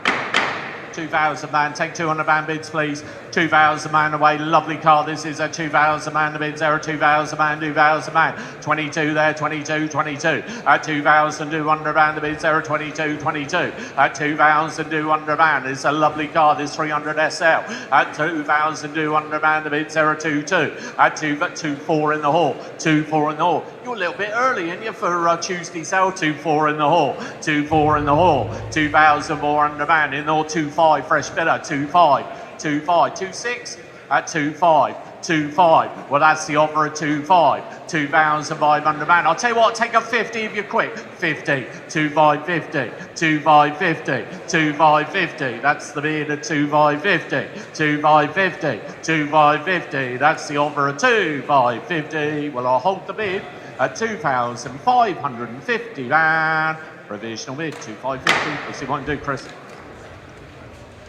2,000 man, take 200 man bids please. 2,000 man away, lovely car this is, a 2,000 man, the bids there are 2,000 man, 2,000 man, 22 there, 22, 22, at 2,200 man, the bids there are 22, 22, at 2,200 man, it's a lovely car, this 300 SL, at 2,200 man, the bids there are 22, at 2.4 in the hall, 2.4 in the hall, you're a little bit early, aren't you, for Tuesday sale, 2.4 in the hall, 2.4 in the hall, 2,400 man, in the hall, 2.5, fresh bidder, 2.5, 2.5, 2.6 at 2.5, 2.5. Well, that's the offer at 2.5, 2,500 man. I'll tell you what, take a 50 if you're quick. 50, 2.550, 2.550, 2.550. That's the bid at 2.550, 2.550, 2.550. That's the offer at 2.550. Well, I'll hold the bid at 2,550 man. Provisional bid, 2.550. Let's see what I can do, Chris.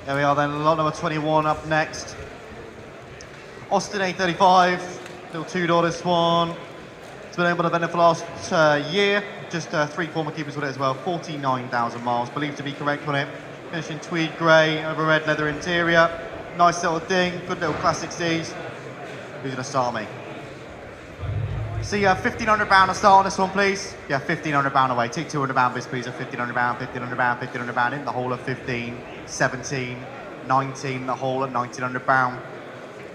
There we are then, lot number 21 up next. Austin A35, little two-door this one. It's been owned by the vendor for last year. Just 3 former keepers with it as well, 49,000 miles, believed to be correct on it. Finished in tweed grey, over red leather interior. Nice little ding, good little classic C's. Who's gonna start me? See, £1,500 to start on this one, please. Yeah, £1,500 away. Take £200 bids, please. £1,500, £1,500, £1,500 in the hole of 15, 17, 19, the hole at £1,900.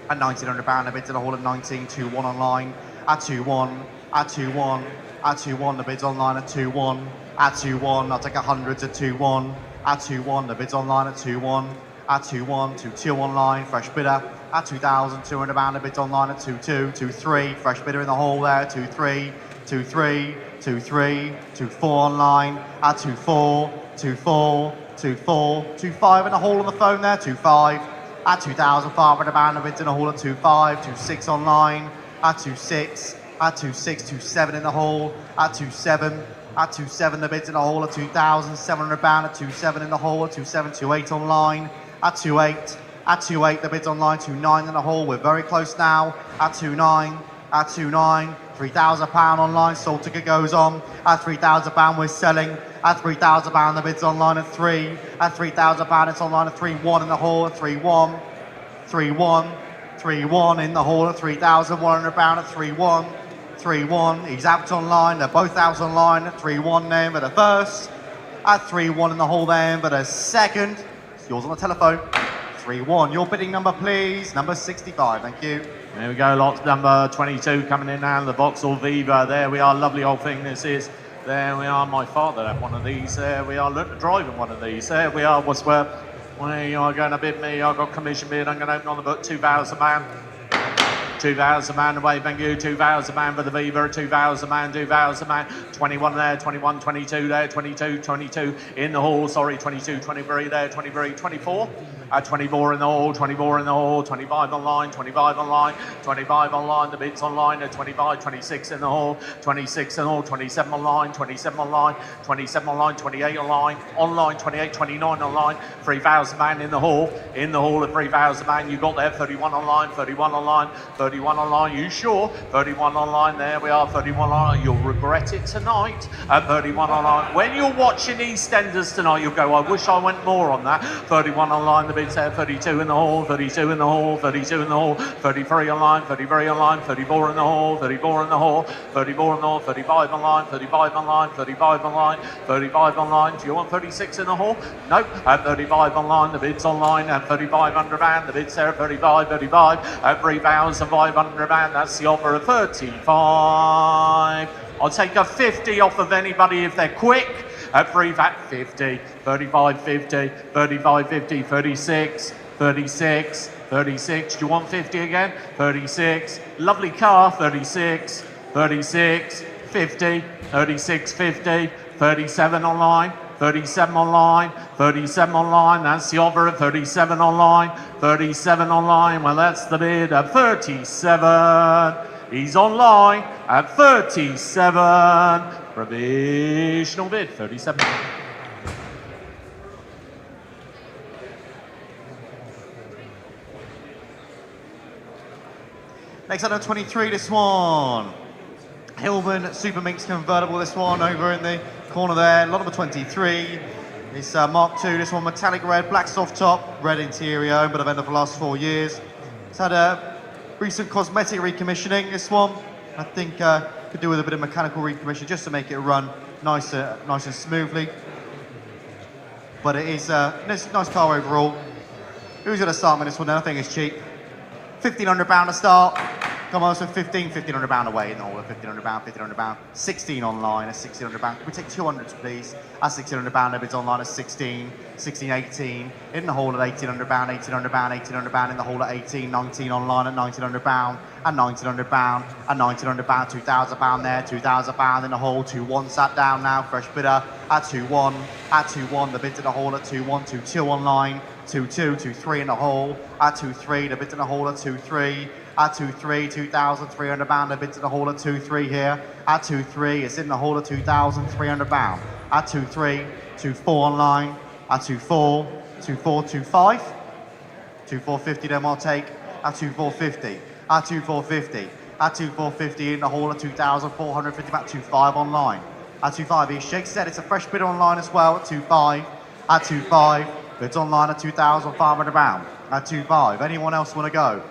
At £1,900, the bids in the hole at 19, 2-1 online. At 2-1, at 2-1, at 2-1, the bids online at 2-1. At 2-1, I'll take 100 at 2-1. At 2-1, the bids online at 2-1. At 2-1, 2-2 online, fresh bidder. At £2,200, the bids online at 2-2, 2-3, fresh bidder in the hole there, 2-3, 2-3, 2-3, 2-4 online. At 2-4, 2-4, 2-4, 2-5 in the hole on the phone there, 2-5. At £2,500, the bids in the hole at 2-5, 2-6 online. At 2-6, at 2-6, 2-7 in the hole. At 2-7, at 2-7, the bids in the hole at £2,700, at 2-7 in the hole, at 2-7, 2-8 online. At 2-8, at 2-8, the bids online, 2-9 in the hole, we're very close now. At 2-9, at 2-9, £3,000 online, sold ticket goes on. At £3,000, we're selling. At £3,000, the bids online at 3. At £3,000, it's online at 3-1 in the hole, at 3-1, 3-1, 3-1 in the hole at £3,100 at 3-1, 3-1. He's out online, they're both out online at 3-1 then for the first. At 3-1 in the hole then for the second. It's yours on the telephone. 3-1. Your bidding number, please. Number 65. Thank you. There we go. Lot number 22 coming in now. The Vauxhall Viva. There we are. Lovely old thing this is. There we are. My father had one of these. There we are. Driving one of these. There we are. What's worth? Well, you are going to bid me. I've got commission bid. I'm going to open on the book. £2,000. £2,000 away, thank you. £2,000 for the Viva, £2,000, £2,000, 21 there, 21, 22 there, 22, 22 in the hall, sorry, 22, 23 there, 23, 24, 24 in the hall, 24 in the hall, 25 online, 25 online, 25 online, the bids online at 25, 26 in the hall, 26 in the hall, 27 online, 27 online, 27 online, 28 online, online 28, 29 online, £3,000 in the hall at £3,000, you got there, 31 online, 31 online, 31 online, you sure? 31 online, there we are, 31 online, you'll regret it tonight at 31 online. When you're watching EastEnders tonight, you'll go, I wish I went more on that. 31 online, the bids there, 32 in the hall, 32 in the hall, 32 in the hall, 33 online, 33 online, 34 in the hall, 34 in the hall, 34 in the hall, 35 online, 35 online, 35 online, 35 online. Do you want 36 in the hall? Nope. At 35 online, the bids online at £3,500, the bids there at 35, 35, at £3,500, that's the offer of 35. I'll take a 50 off of anybody if they're quick. At 50, 35, 50, 35, 50, 36, 36, 36. Do you want 50 again? 36. Lovely car, 36, 36, 50, 36, 50, 37 online, 37 online, 37 online. That's the offer at 37 online, 37 online. Well, that's the bid at 37. He's online at 37. Provisional bid, 37. Next up, number 23, this one. Hillman Super Minx convertible, this one over in the corner there. Lot number 23. It's Mark II, this one metallic red, black soft top, red interior, but I've ended for the last 4 years. It's had a recent cosmetic recommissioning, this one. I think could do with a bit of mechanical recommission just to make it run nice and smoothly. But it is a nice car overall. Who's going to start with this one then? I think it's cheap. £1,500 to start. Come on, so £1,500 away in the hall, £1,500, £1,500, 16 online at £1,600. Can we take 200s, please? At £1,600, bids online at 16, 16, 18. In the hall at £1,800, £1,800, £1,800, in the hall at 18, 19 online at £1,900, at £1,900, at £1,900, £2,000 there, £2,000 in the hall, 2-1 sat down now, fresh bidder at 2-1, the bids in the hall at 2-1, 2-2 online, 2-2, 2-3 in the hole, at 2-3, the bids in the hole at 2-3, at 2-3, £2,300, the bids in the hole at 2-3 here, at 2-3, it's in the hole at £2,300, at 2-3, 2-4 online, at 2-4, 2-4, 2-5, 2-4-50 then I'll take, at 2-4-50, at 2-4-50, at 2-4-50 in the hole at 2,450, about 2-5 online, at 2-5, he shakes his head, it's a fresh bidder online as well, at 2-5, at 2-5, bids online at £2,500, at 2-5, anyone else want to go?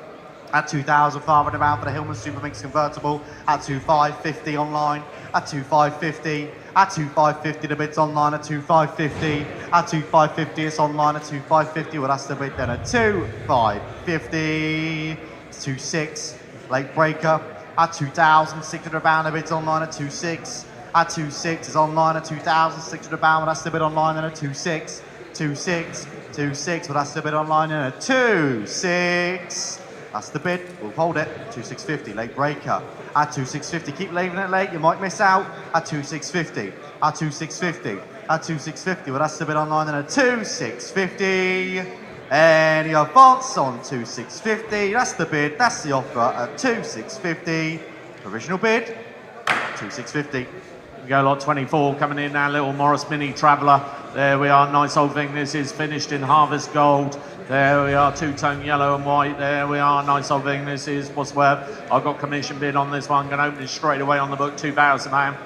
At £2,500 for the Hillman Super Minx convertible. At £2,550 online. At £2,550. At £2,550 the bid's online. At £2,550. At £2,550 it's online. At £2,550. Well, that's the bid then. At £2,550. It's 2,600. Late breaker. At £2,600 the bid's online. At 2,600. At 2,600 is online. At £2,600. Well, that's the bid online. Then at 2,600. 2,600. 2,600. Well, that's the bid online. Then at 2,600. That's the bid. We'll hold it. 2,650. Late breaker. At 2,650. Keep leaving it late. You might miss out. At 2,650. At 2,650. At 2,650. Well, that's the bid online. Then at 2,650. Any advance on 2,650. That's the bid. That's the offer at 2,650. Provisional bid. 2,650. We go lot 24 coming in now, little Morris Mini Traveller. There we are, nice old thing. This is finished in harvest gold. There we are, two-tone yellow and white. There we are, nice old thing. This is what's worth. I've got commission bid on this one. Going to open it straight away on the book. 2,000 man.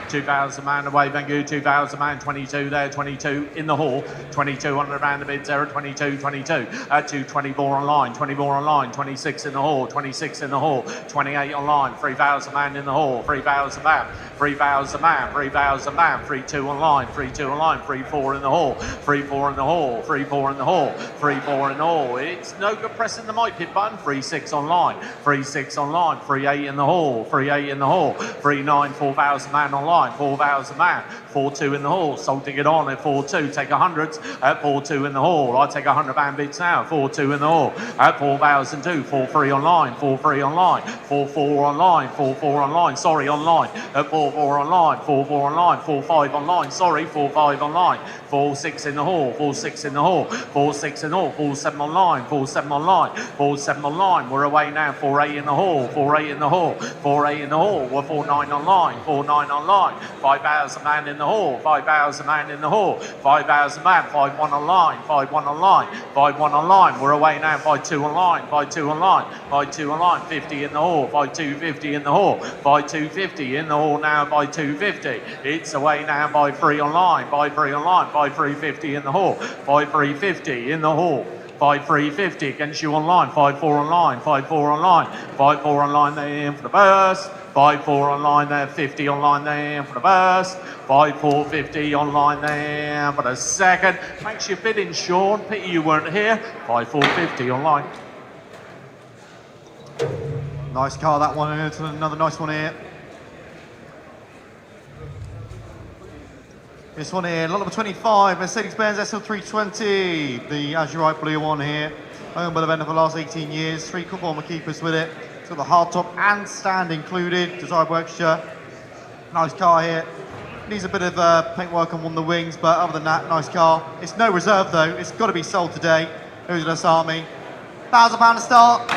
2,000 man away, thank you. 2,000 man, 22 there, 22 in the hall. 2,200 round the bids there at 22, 22. At 224 online, 24 online, 26 in the hall, 26 in the hall, 28 online, 3,000 man in the hall, 3,000 man, 3,000 man, 3,000 man, 3,2 online, 3,2 online, 3,4 in the hall, 3,4 in the hall, 3,4 in the hall, 3,4 in the hall. It's no good pressing the mic hit button. 3,6 online, 3,6 online, 3,8 in the hall, 3,8 in the hall, 3,9, 4,000 man online. 4,000 man, 4,2 in the hall, sold ticket on at 4,2, take 100 at 4,2 in the hall, I take 100 man bids now, 4,2 in the hall, at 4,002, 4,3 online, 4,3 online, 4,4 online, 4,4 online, sorry, online, at 4,4 online, 4,4 online, 4,5 online, sorry, 4,5 online, 4,6 in the hall, 4,6 in the hall, 4,6 in the hall, 4,7 online, 4,7 online, 4,7 online, we're away now, 4,8 in the hall, 4,8 in the hall, 4,8 in the hall, we're 4,9 online, 4,9 online, 5,000 man in the hall, 5,000 man in the hall, 5,000 man, 5,1 online, 5,1 online, 5,1 online, we're away now, 5,2 online, 5,2 online, 5,2 online, 50 in the hall, 5,250 in the hall, 5,250 in the hall now, 5,250, it's away now, 5,3 online, 5,3 online, 5,350 in the hall, 5,350 in the hall, 5,350 against you online, 5,4 online, 5,4 online, 5,4 online there in for the burst, 5,4 online there, 50 online there for the first, 5,450 online there for the second. Thanks for your bidding, Sean. Pity you weren't here. 5,450 online. Nice car, that one. Another nice one here. This one here, lot number 25, Mercedes-Benz SL320. The azurite blue one here. Owned by the vendor for the last 18 years. 3 former keepers with it. It's got the hardtop and stand included. Design workshop. Nice car here. Needs a bit of paintwork on one of the wings, but other than that, nice car. It's no reserve though. It's got to be sold today. Who's this army? £1,000 to start.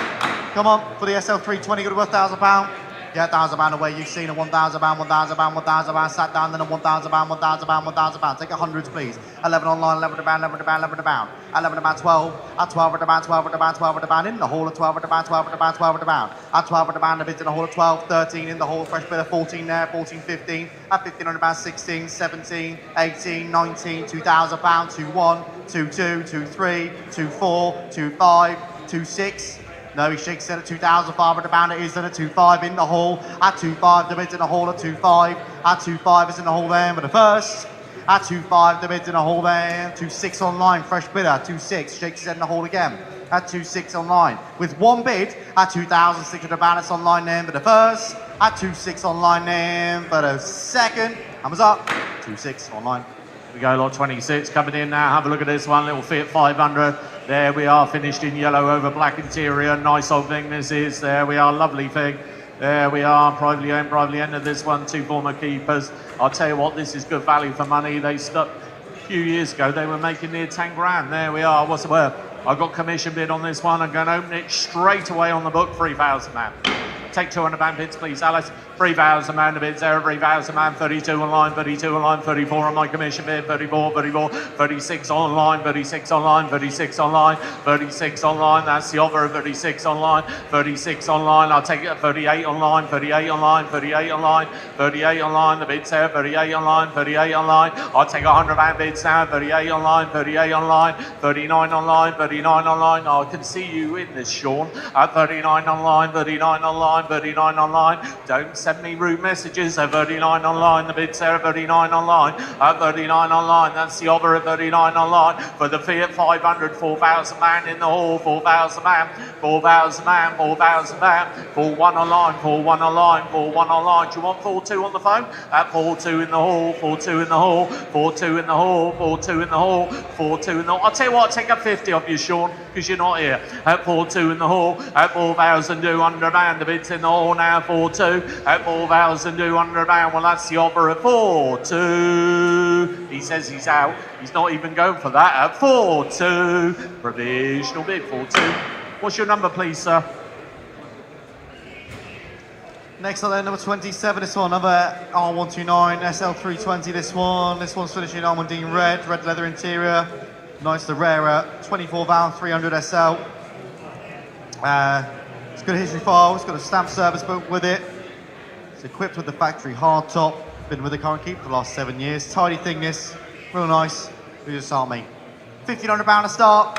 Come on, for the SL320, got to worth £1,000. Yeah, £1,000 away. You've seen a £1,000, £1,000, sat down, then a £1,000, £1,000. Take 100s, please. 11 online, 11 about, 11 about, 11 about. 11 about 12. At 12 about, 12 about, 12 about. In the hall at 12 about, 12 about, 12 about. At 12 about, the bids in the hall at 12, 13 in the hall, fresh bid of 14 there, 14, 15. At 15 on about 16, 17, 18, 19, £2,000, 2-1, 2-2, 2-3, 2-4, 2-5, 2-6. No, he shakes it at £2,500. It is then at 2.5 in the hall. At 2.5, the bid's in the hall at 2.5. At 2.5 is in the hall there for the first. At 2.5, the bid's in the hall there. 2.6 online, fresh bidder. 2.6, shakes it in the hall again. At 2.6 online. With one bid at £2,600. It's online there for the first. At 2.6 online there for the second. Hammers up. 2.6 online. We go lot 26 coming in now. Have a look at this one, little Fiat 500. There we are, finished in yellow over black interior. Nice old thing this is. There we are, lovely thing. There we are, privately owned, privately entered this one. 2 former keepers. I'll tell you what, this is good value for money. They stuck a few years ago. They were making near 10 grand. There we are. What's the word? I got commission bid on this one. I'm going to open it straight away on the book. 3,000 man. Take 200 pound bids, please, Alice. 3,000 pound bids there, 3,000 pound, 32 online, 32 online, 34 on my commission bid, 34, 34, 36 online, 36 online, 36 online, 36 online, that's the offer, 36 online, 36 online, I'll take it, 38 online, 38 online, 38 online, 38 online, the bids there, 38 online, 38 online, I'll take 100 pound bids now, 38 online, 38 online, 39 online, 39 online, I can see you in this, Sean, at 39 online, 39 online, 39 online, don't send me rude messages at 39 online, the bids there at 39 online, at 39 online, that's the offer at 39 online, for the Fiat 500, 4,000 man in the hall, 4,000 man, 4,000 man, 4,000 man, 4-1 online, 4-1 online, 4-1 online, do you want 4-2 on the phone? At 4-2 in the hall, 4-2 in the hall, 4-2 in the hall, 4-2 in the hall, 4-2 in the hall, I'll tell you what, I'll take a 50 off you, Sean, because you're not here, at 4-2 in the hall, at 4,200 man, the bids in the hall now, 4-2, at 4,200 pound, well that's the offer at 4-2. He says he's out, he's not even going for that at 4-2. Provisional bid 4-2. What's your number please, sir? Next on there, number 27, this one, another R129 SL320, this one's finishing almondine red leather interior, nice the rarer, 24 valve 300 SL. It's got a history file, it's got a stamp service book with it. It's equipped with the factory hardtop, been with the current keep for the last 7 years. Tidy thing this, real nice. Who just start me? £1,500 to start.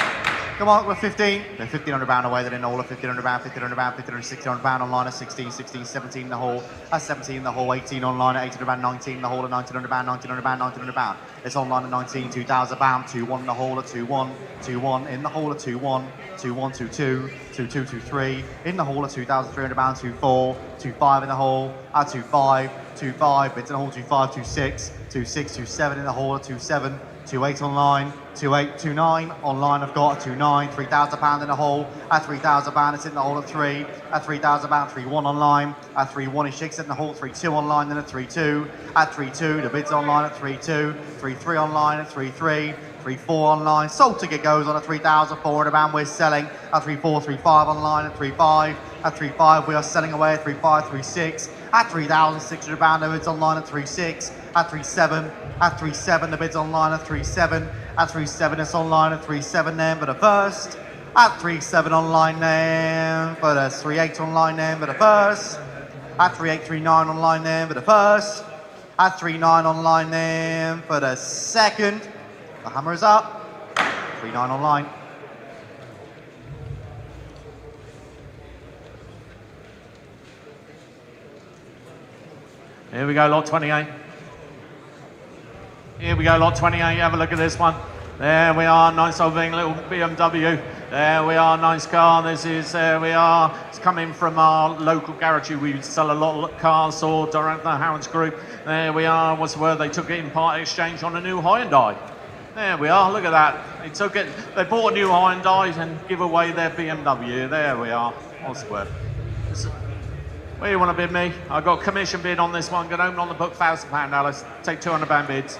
Come on, we're 15. They're £1,500 away, they're in all of £1,500, £1,500, £1,500, £1,600 online at 16, 16, 17 in the hall, at 17 in the hall, 18 online at £800, 19 in the hall at £1,900, £1,900, £1,900. It's online at 19, £2,000, 2-1 in the hall at 2-1, 2-1 in the hall at 2-1, 2-1, 2-2, 2-2, 2-3 in the hall at £2,300, 2-4, 2-5 in the hall at 2-5, 2-5, bids in the hall 2-5, 2-6, 2-6, 2-7 in the hall at 2-7, 2-8 online, 2-8, 2-9 online. I've got a 2-9, £3,000 in the hall. At £3,000, it's in the hall at 3. At £3,000, 3-1 online. At 3-1, he shakes it in the hall. 3-2 online, then at 3-2. At 3-2, the bids online at 3-2. 3-3 online at 3-3. 3-4 online. Sold ticket goes on at £3,400. We're selling at 3-4, 3-5 online at 3-5. At 3-5, we are selling away at 3-5, 3-6. At £3,600, the bids online at 3-6. At 3-7, at 3-7, the bids online at 3-7. At 3-7, it's online at 3-7 then for the first. At 3-7 online then for the 3-8 online then for the first. At 3-8, 3-9 online then for the first. At 3-9 online then for the second. The hammer is up. 3-9 online. Here we go, lot 28. Here we go, lot 28. Have a look at this one. There we are, nice old thing, little BMW. There we are, nice car. This is, there we are. It's coming from our local garage. We sell a lot of cars, so direct the Harrods Group. There we are. What's the word? They took it in part exchange on a new Hyundai. There we are, look at that. They took it, they bought a new Hyundai and give away their BMW. There we are. What's the word? Where you want to bid me? I've got a commission bid on this one. Going to open on the book, £1,000, Alice. Take £200 bids.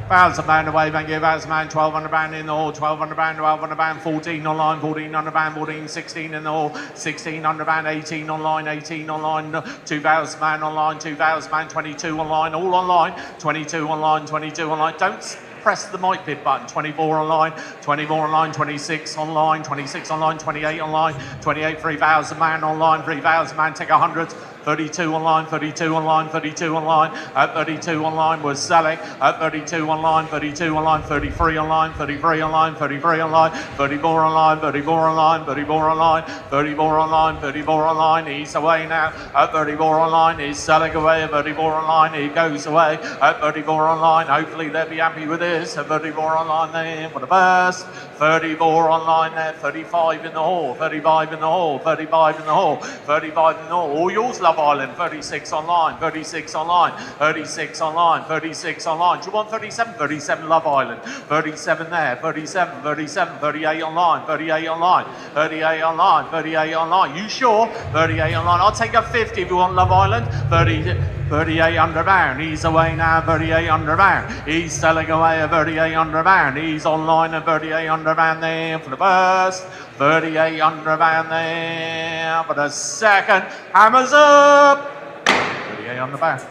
£1,000 away, thank you, £1,000, £1,200 in the hall, £1,200, £1,200, 14 online, £1,400, 14, 16 in the hall, £1,600, 18 online, 18 online, £2,000 online, £2,000, 22 online, all online, 22 online, 22 online. Don't press the mic bid button. 24 online, 24 online, 26 online, 26 online, 28 online, 28, £3,000 online, £3,000, take 100. 32 online, 32 online, 32 online, at 32 online we're selling, at 32 online, 32 online, 33 online, 33 online, 33 online, 34 online, 34 online, 34 online, 34 online, 34 online, he's away now, at 34 online, he's selling away, at 34 online, he goes away, at 34 online, hopefully they'll be happy with this, at 34 online there for the first, 34 online there, 35 in the hall, 35 in the hall, 35 in the hall, 35 in the hall, all yours Love Island, 36 online, 36 online, 36 online, 36 online. Do you want 37? 37 Love Island, 37 there, 37, 37, 38 online, 38 online, 38 online, 38 online. You sure? 38 online. I'll take a 50 if you want Love Island. 30. £3,800. He's away now, £3,800. He's selling away at £3,800. He's online at £3,800 there for the first. £3,800 there for the second. Hammers up. £3,800.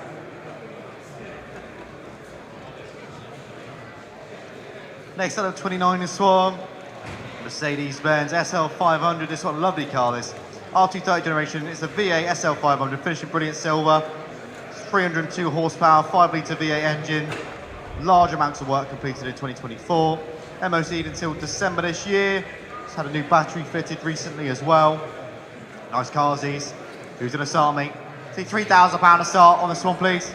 Next out of 29 this one, Mercedes-Benz SL500. This one, lovely car this. R230 generation, it's a V8 SL500, finished in brilliant silver. 302 horsepower, 5-litre V8 engine. Large amounts of work completed in 2024. MOC'd until December this year. It's had a new battery fitted recently as well. Nice cars these. Who's going to start me? See, £3,000 to start on this one, please.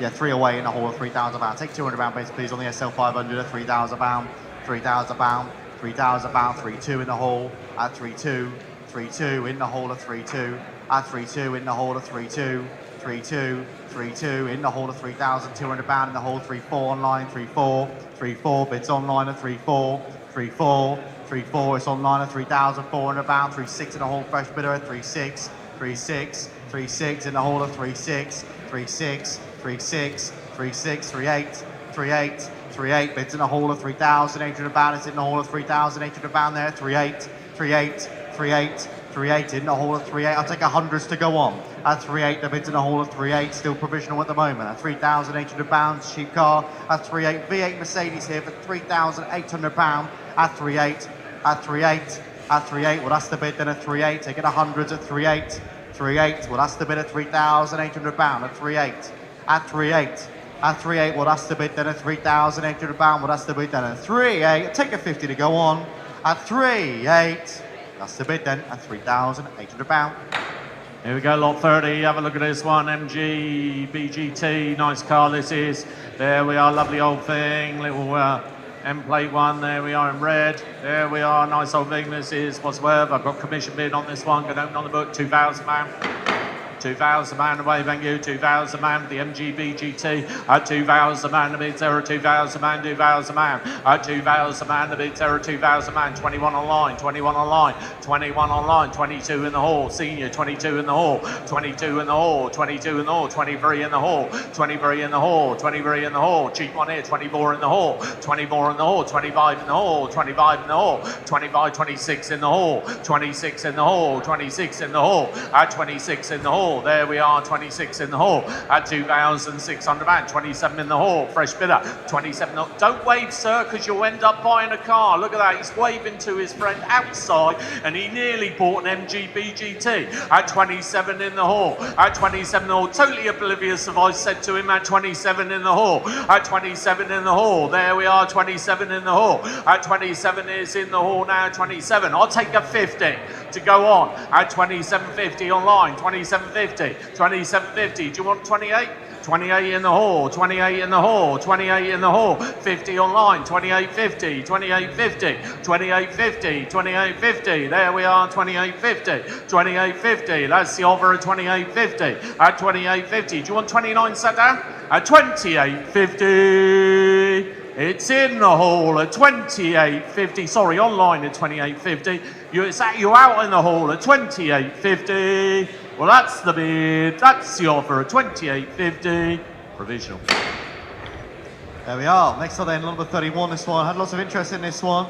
Yeah, 3 away in the hole of £3,000. Take £200 base, please, on the SL500 at £3,000. £3,000. £3,000. 3-2 in the hole at 3-2. 3-2 in the hole of 3-2. At 3-2 in the hole of 3-2. 3-2. 3-2 in the hole of £3,200 in the hole. 3-4 online. 3-4. 3-4 bids online at 3-4. 3-4. 3-4 it's online at £3,400. 3-6 in the hole fresh bidder at 3-6. 3-6. 3-6 in the hole of 3-6. 3-6. 3-6, 3-6, 3-8, 3-8, 3-8 bids in a hole of £3,800. It's in the hole of £3,800 there. 3-8, 3-8, 3-8, 3-8 in the hole of 3-8. I'll take hundreds to go on. At 3-8, the bids in a hole of 3-8, still provisional at the moment. At £3,800, cheap car. At 3-8, V8 Mercedes here for £3,800. At 3-8, at 3-8, at 3-8. Well, that's the bid then at 3-8. Taking hundreds at 3-8, 3-8. Well, that's the bid at £3,800 at 3-8. At 3-8, at 3-8, well that's the bid then at £3,800, well that's the bid then at 3-8, take a 50 to go on, at 3-8, that's the bid then at £3,800. Here we go, lot 30, have a look at this one, MGB GT, nice car this is, there we are, lovely old thing, little M-plate one, there we are in red, there we are, nice old thing this is, what's worth, I've got commission bid on this one, going to open on the book, £2,000. £2,000 away, thank you. £2,000 for the MGB GT. At £2,000 the bids there at £2,000, £2,000. At £2,000 the bids there at £2,000. 21 online, 21 online, 21 online, 22 in the hall. Senior, 22 in the hall, 22 in the hall, 22 in the hall, 23 in the hall, 23 in the hall, 23 in the hall. Cheap one here, 24 in the hall, 24 in the hall, 25 in the hall, 25 in the hall, 25, 26 in the hall, 26 in the hall, 26 in the hall. At 26 in the hall. There we are, 26 in the hall at £2,600. 27 in the hall, fresh bidder. 27. Don't wave, sir, because you'll end up buying a car. Look at that, he's waving to his friend outside, and he nearly bought an MGB GT at 27 in the hall. At 27 in the hall, totally oblivious of I said to him at 27 in the hall. At 27 in the hall, there we are, 27 in the hall. At 27 is in the hall now, 27. I'll take a 50 to go on at 27.50 online, 27.50, 27.50. Do you want 28? 28 in the hall, 28 in the hall, 28 in the hall, 50 online, 28.50, 28.50, 28.50, 28.50. There we are, 28.50, 28.50. That's the offer at 28.50. At 28.50. Do you want 29 set down? At 28.50. It's in the hall at 28.50. Sorry, online at 28.50. You're out in the hall at 28.50. Well, that's the bid. That's the offer at 28.50. Provisional. There we are. Next up then, number 31. This one had lots of interest in this one.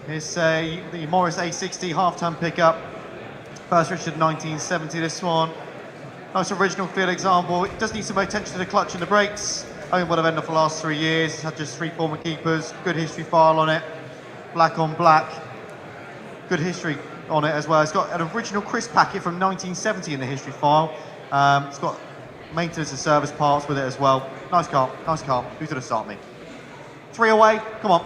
It's the Morris A60 half-ton pickup. First registered 1970. This one. Nice original Fiat example. It does need some attention to the clutch and the brakes. Only would have ended for the last 3 years. It's had just 3 former keepers. Good history file on it. Black on black. Good history on it as well. It's got an original crisp packet from 1970 in the history file. It's got maintenance and service parts with it as well. Nice car, nice car. Who's going to start me? 3 away, come on.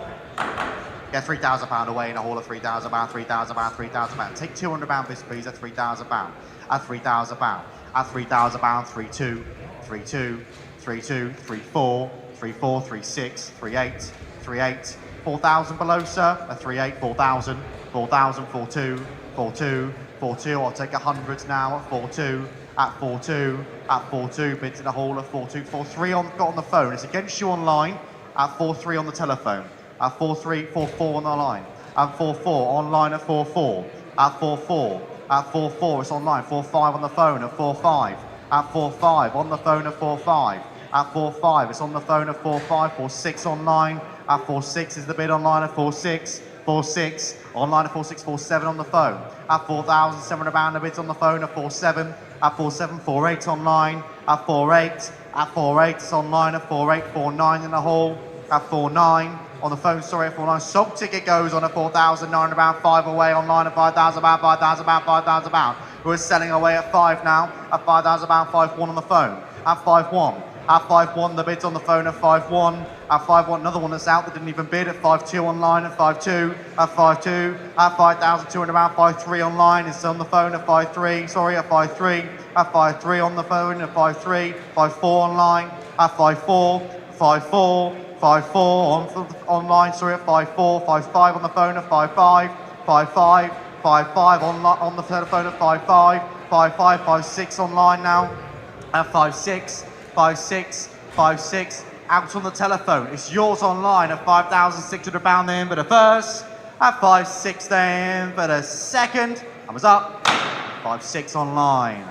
Yeah, £3,000 away in a hall of £3,000, £3,000, £3,000. Take £200 this, please, at £3,000. At £3,000. At £3,000, 3-2, 3-2, 3-2, 3-4, 3-4, 3-6, 3-8, 3-8. 4,000 below, sir. At 3-8, 4,000. 4,000, 4-2, 4-2, 4-2. I'll take 100 now at 4-2. At 4-2, at 4-2. Bids in the hall of 4-2. 4-3 got on the phone. It's against you online. At 4-3 on the telephone. At 4-3, 4-4 on the line. At 4-4, online at 4-4. At 4-4. At 4-4, it's online. 4-5 on the phone. At 4-5. At 4.5, on the phone at 4.5. At 4.5, it's on the phone at 4.5. 4.6 online. At 4.6 is the bid online at 4.6. 4.6 online at 4.6. 4.7 on the phone. At 4,700 pound, the bids on the phone at 4.7. At 4.7, 4.8 online. At 4.8. At 4.8, it's online at 4.8. 4.9 in the hall. At 4.9. On the phone, sorry, at 4.9. Sold ticket goes on at 4,900 pound. 5 away online at 5,000 pound. 5,000 pound. 5,000 pound. We're selling away at 5 now. At 5,000 pound. 5.1 on the phone. At 5.1. At 5.1, the bid's on the phone at 5.1. At 5.1, another one that's out that didn't even bid at 5.2 online at 5.2. At 5.2. At 5,200 pound. 5.3 online. It's on the phone at 5.3. Sorry, at 5.3. At 5.3 on the phone at 5.3. 5.4 online. At 5.4. 5.4. 5.4 online, sorry, at 5.4, 5.5 on the phone at 5.5, 5.5, 5.5 on the telephone at 5.5, 5.5, 5.6 online now at 5.6, 5.6, 5.6 out on the telephone. It's yours online at 5,600 pound then for the first, at 5.6 then for the second, and was up, 5.6 online.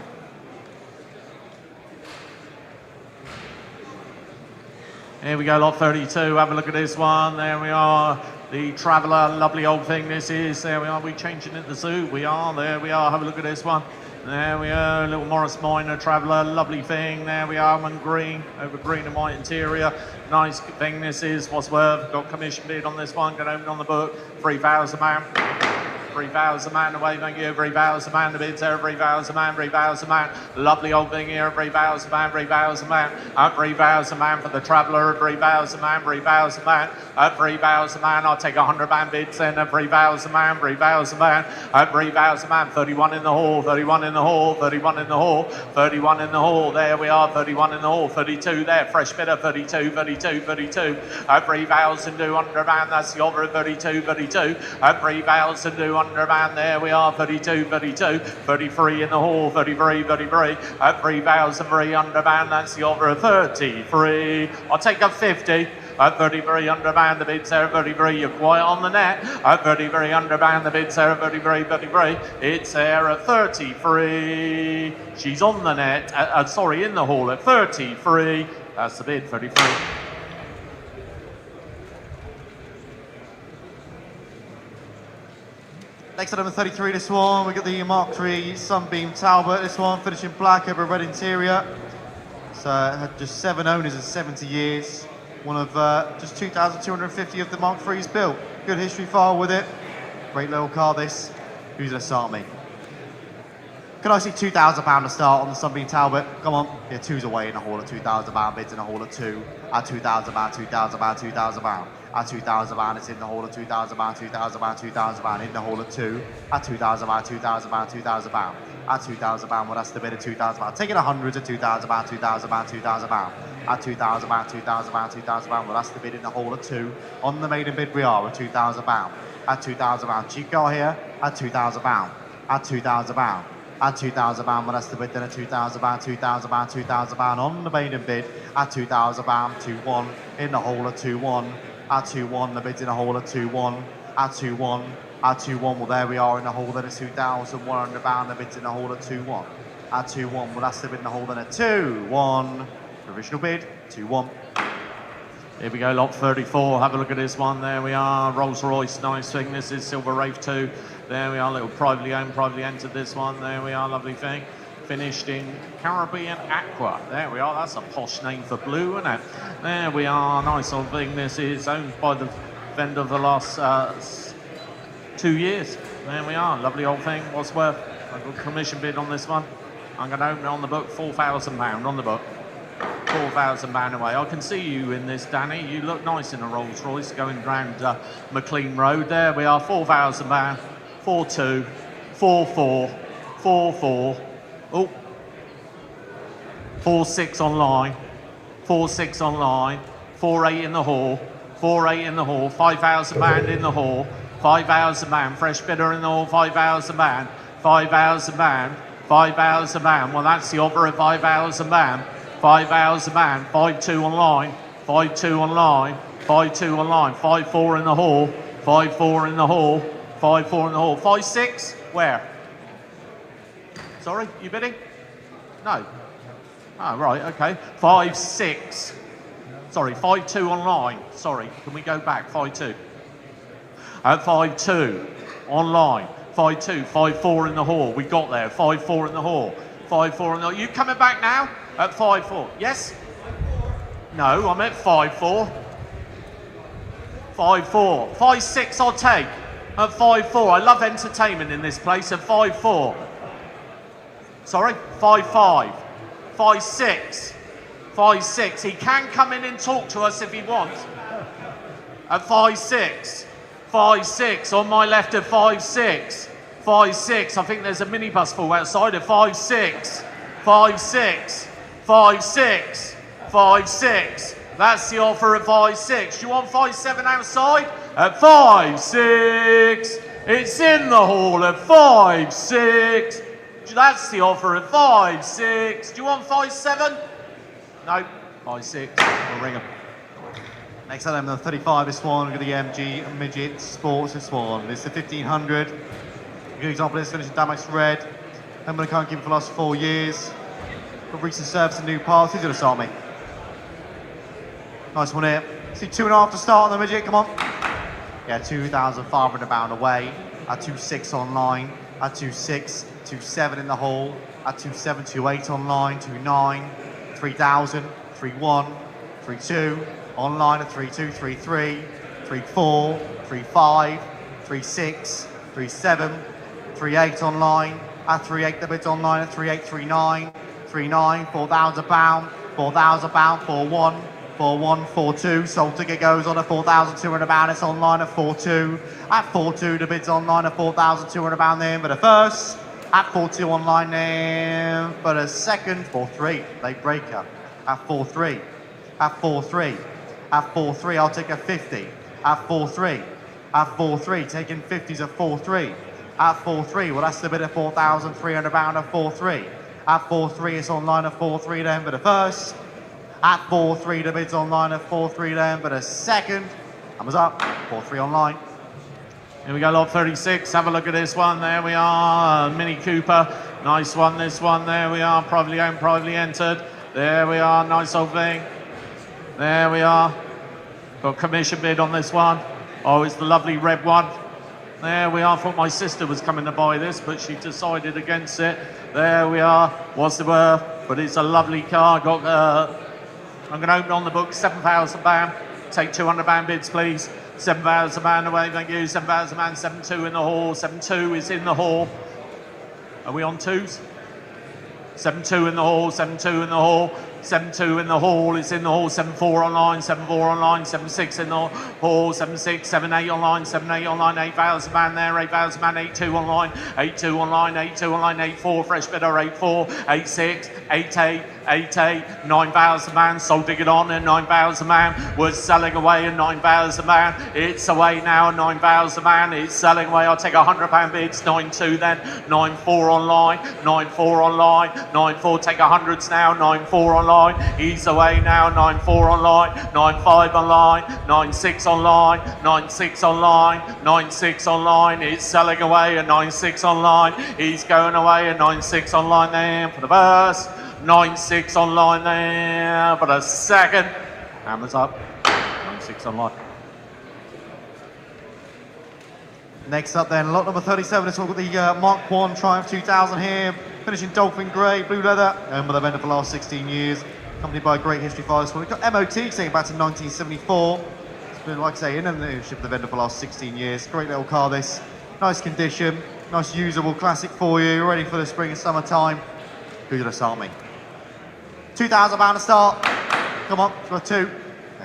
Here we go, lot 32. Have a look at this one. There we are. The Traveller, lovely old thing this is. There we are. We changing it the zoo. We are. There we are. Have a look at this one. There we are. Little Morris Minor Traveller, lovely thing. There we are. One green, over green and white interior. Nice thing this is. What's worth? Got commission bid on this one. Got open on the book. 3,000 man. 3,000 man away, thank you. 3,000 man, the bids there. 3,000 man, 3,000 man. Lovely old thing here. 3,000 man, 3,000 man. At 3,000 man for the Traveller. 3,000 man, 3,000 man. At 3,000 man, I'll take 100 man bids then. At 3,000 man, 3,000 man. At 3,000 man, 31 in the hall, 31 in the hall, 31 in the hall, 31 in the hall. There we are, 31 in the hall, 32 there. Fresh bidder, 32, 32, 32. At 3,200 man, that's the offer, 32, 32. At 3,200 man, there we are, 32, 32, 33 in the hall, 33, 33, at 3,300 man, that's the offer of 33, I'll take a 50, at 3,300 man, the bid's there, 33, you're quiet on the net, at 3,300 man, the bid's there, 33, 33, it's there at 33, she's on the net, sorry, in the hall at 33, that's the bid, 33. Next at number 33, this one, we got the Mark III Sunbeam Talbot. This one finished in black over a red interior. So it had just 7 owners in 70 years. One of just 2,250 of the Mark III's built. Good history file with it. Great little car this. Who's gonna start me? Can I see £2,000 to start on the Sunbeam Talbot? Come on. Yeah, 2's away in a hall of £2,000 bids in a hall of 2. At £2,000, £2,000, £2,000. At £2,000, it's in the hall of £2,000, £2,000, £2,000 in the hall of 2. At £2,000, £2,000, £2,000. At £2,000, well that's the bid of £2,000. Taking 100 at £2,000, £2,000, £2,000. At £2,000, £2,000, £2,000, well that's the bid in the hall of 2. On the maiden bid we are at £2,000. At £2,000, cheap car here. At £2,000. At £2,000. At £2,000, well that's the bid then at £2,000, £2,000, £2,000 on the maiden bid. At £2,000, 2-1 in the hall of 2-1. At 2-1, the bid's in a hole at 2-1. At 2-1, at 2-1, well there we are in the hole then at £2,100, the bid's in the hole at 2-1. At 2-1, well that's the bid in the hole then at 2-1. Provisional bid, 2-1. Here we go, lot 34. Have a look at this one. There we are. Rolls-Royce, nice thing. This is Silver Wraith 2. There we are, little privately owned, privately entered this one. There we are, lovely thing. Finished in Caribbean Aqua. There we are, that's a posh name for blue, isn't it? There we are, nice old thing. This is owned by the vendor for the last 2 years. There we are, lovely old thing. What's worth? I've got a commission bid on this one. I'm going to open it on the book, £4,000 on the book. £4,000 away. I can see you in this, Danny. You look nice in a Rolls Royce going round McLean Road. There we are, £4,000. 4-2, 4-4, 4-4. Oh, 4-6 online, 4-6 online, 4-8 in the hall, 4-8 in the hall, £5,000 in the hall, £5,000, fresh bidder in the hall, £5,000, £5,000, £5,000. Well, that's the offer of £5,000, £5,000, 5-2 online, 5-2 online, 5-2 online, 5-4 in the hall, 5-4 in the hall, 5-4 in the hall, 5-6, where? Sorry, you bidding? No. Ah, right, okay. 5.6. Sorry, 5.2 online. Sorry, can we go back? 5.2. At 5.2 online. 5.2, 5.4 in the hall. We got there. 5.4 in the hall. 5.4 in the hall. You coming back now? At 5.4. Yes? No, I'm at 5.4. 5.4. 5.6 I'll take. At 5.4. I love entertainment in this place. At 5.4. Sorry? 5.5. 5.6. 5.6. He can come in and talk to us if he wants. At 5.6. 5.6. On my left at 5.6. 5.6. I think there's a minibus full outside at 5.6. 5.6. 5.6. 5.6. That's the offer at 5.6. Do you want 5.7 outside? At 5.6. It's in the hall at 5.6. That's the offer at 5.6. Do you want 5.7? No. 5.6. We'll ring them. Next item, the 35, this one, we've got the MG Midget Sports, this one. It's the 1500. A good example is finished in damaged red. I'm going to keep it for the last 4 years. Got recent service and new parts. Who's going to start me? Nice one here. See, 2.5 to start on the Midget, come on. Yeah, £2,500 away. At 2.6 online. At 2.6, 2.7 in the hall. At 2.7, 2.8 online. 2.9, 3,000, 3.1, 3.2. Online at 3.2, 3.3, 3.4, 3.5, 3.6, 3.7, 3.8 online. At 3.8, the bid's online at 3.8, 3.9, 3.9, £4,000, £4,000, 4.1, 4.1, 4.2. Sold ticket goes on at £4,200. It's online at 4.2. At 4.2, the bid's online at £4,200 then for the first. At 4.2 online then for the second. 4.3, late breaker. At 4.3. At 4.3. At 4.3, I'll take a 50. At 4.3. At 4.3, taking 50s at 4.3. At 4.3, well that's the bid at £4,300 at 4.3. At 4.3, it's online at 4.3 then for the first. At 4.3, the bid's online at 4.3 then for the second. Numbers up, 4.3 online. Here we go, lot 36. Have a look at this one. There we are, Mini Cooper. Nice one, this one. There we are, privately owned, privately entered. There we are, nice old thing. There we are. Got commission bid on this one. Oh, it's the lovely red one. There we are. I thought my sister was coming to buy this, but she decided against it. There we are. What's the worth? But it's a lovely car. Got. I'm going to open on the book. £7,000. Take £200 bids, please. £7,000 away. Thank you. £7,000. 7.2 in the hall. 7.2 is in the hall. Are we on twos? 7.2 in the hall. 7.2 in the hall. 7.2 in the hall, it's in the hall. 7.4 online, 7.4 online, 7.6 in the hall, 7.6, 7.8 online, 7.8 online, £8,000 there, £8,000, 8.2 online, 8.2 online, 8.2 online, 8.4, fresh bidder, 8.4, 8.6, 8.8, 8.8, £9,000, sold ticket on and £9,000, was selling away and £9,000, it's away now, £9,000, it's selling away, I'll take £100 bids, 9.2 then, 9.4 online, 9.4 online, 9.4, take hundreds now, 9.4 online, he's away now, 9.4 online, 9.5 online, 9.6 online, 9.6 online, 9.6 online, it's selling away at 9.6 online, he's going away at 9.6 online there for the first, 9.6 online there for the second, hammers up, 9.6 online. Next up then, lot number 37, this one got the Mark 1 Triumph 2000 here, finishing Dolphin Grey, blue leather, owned by the vendor for the last 16 years, accompanied by a great history file. This one, we've got MOT, saying back to 1974. It's been, like I say, in the ownership of the vendor for the last 16 years. Great little car this, nice condition, nice usable classic for you, ready for the spring and summer time. Who's gonna start me? £2,000 to start, come on, for two.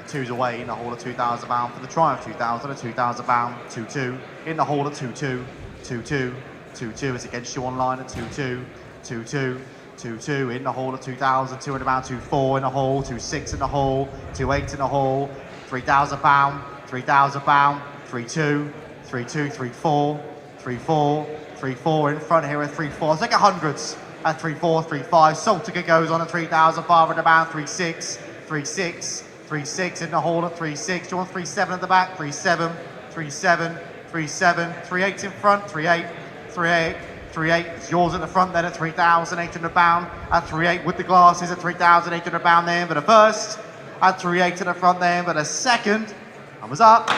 Two's away in the hall at £2,000 for the Triumph 2000 at £2,000, 2.2 in the hall at 2.2, 2.2, 2.2 is against you online at 2.2, 2.2, 2.2 in the hall at 2,000, £200, 2.4 in the hall, 2.6 in the hall, 2.8 in the hall, £3,000, £3,000, 3.2, 3.2, 3.4, 3.4, 3.4 in front here at 3.4. I'll take hundreds at 3.4, 3.5. Sold ticket goes on at £3,500, 3.6, 3.6. 3.6 in the hall at 3.6. Do you want 3.7 at the back? 3.7, 3.7, 3.7, 3.8 in front, 3.8, 3.8, 3.8, it's yours at the front then at £3,800. At 3.8 with the glasses at £3,800 then for the first. At 3.8 to the front then for the second. Numbers up,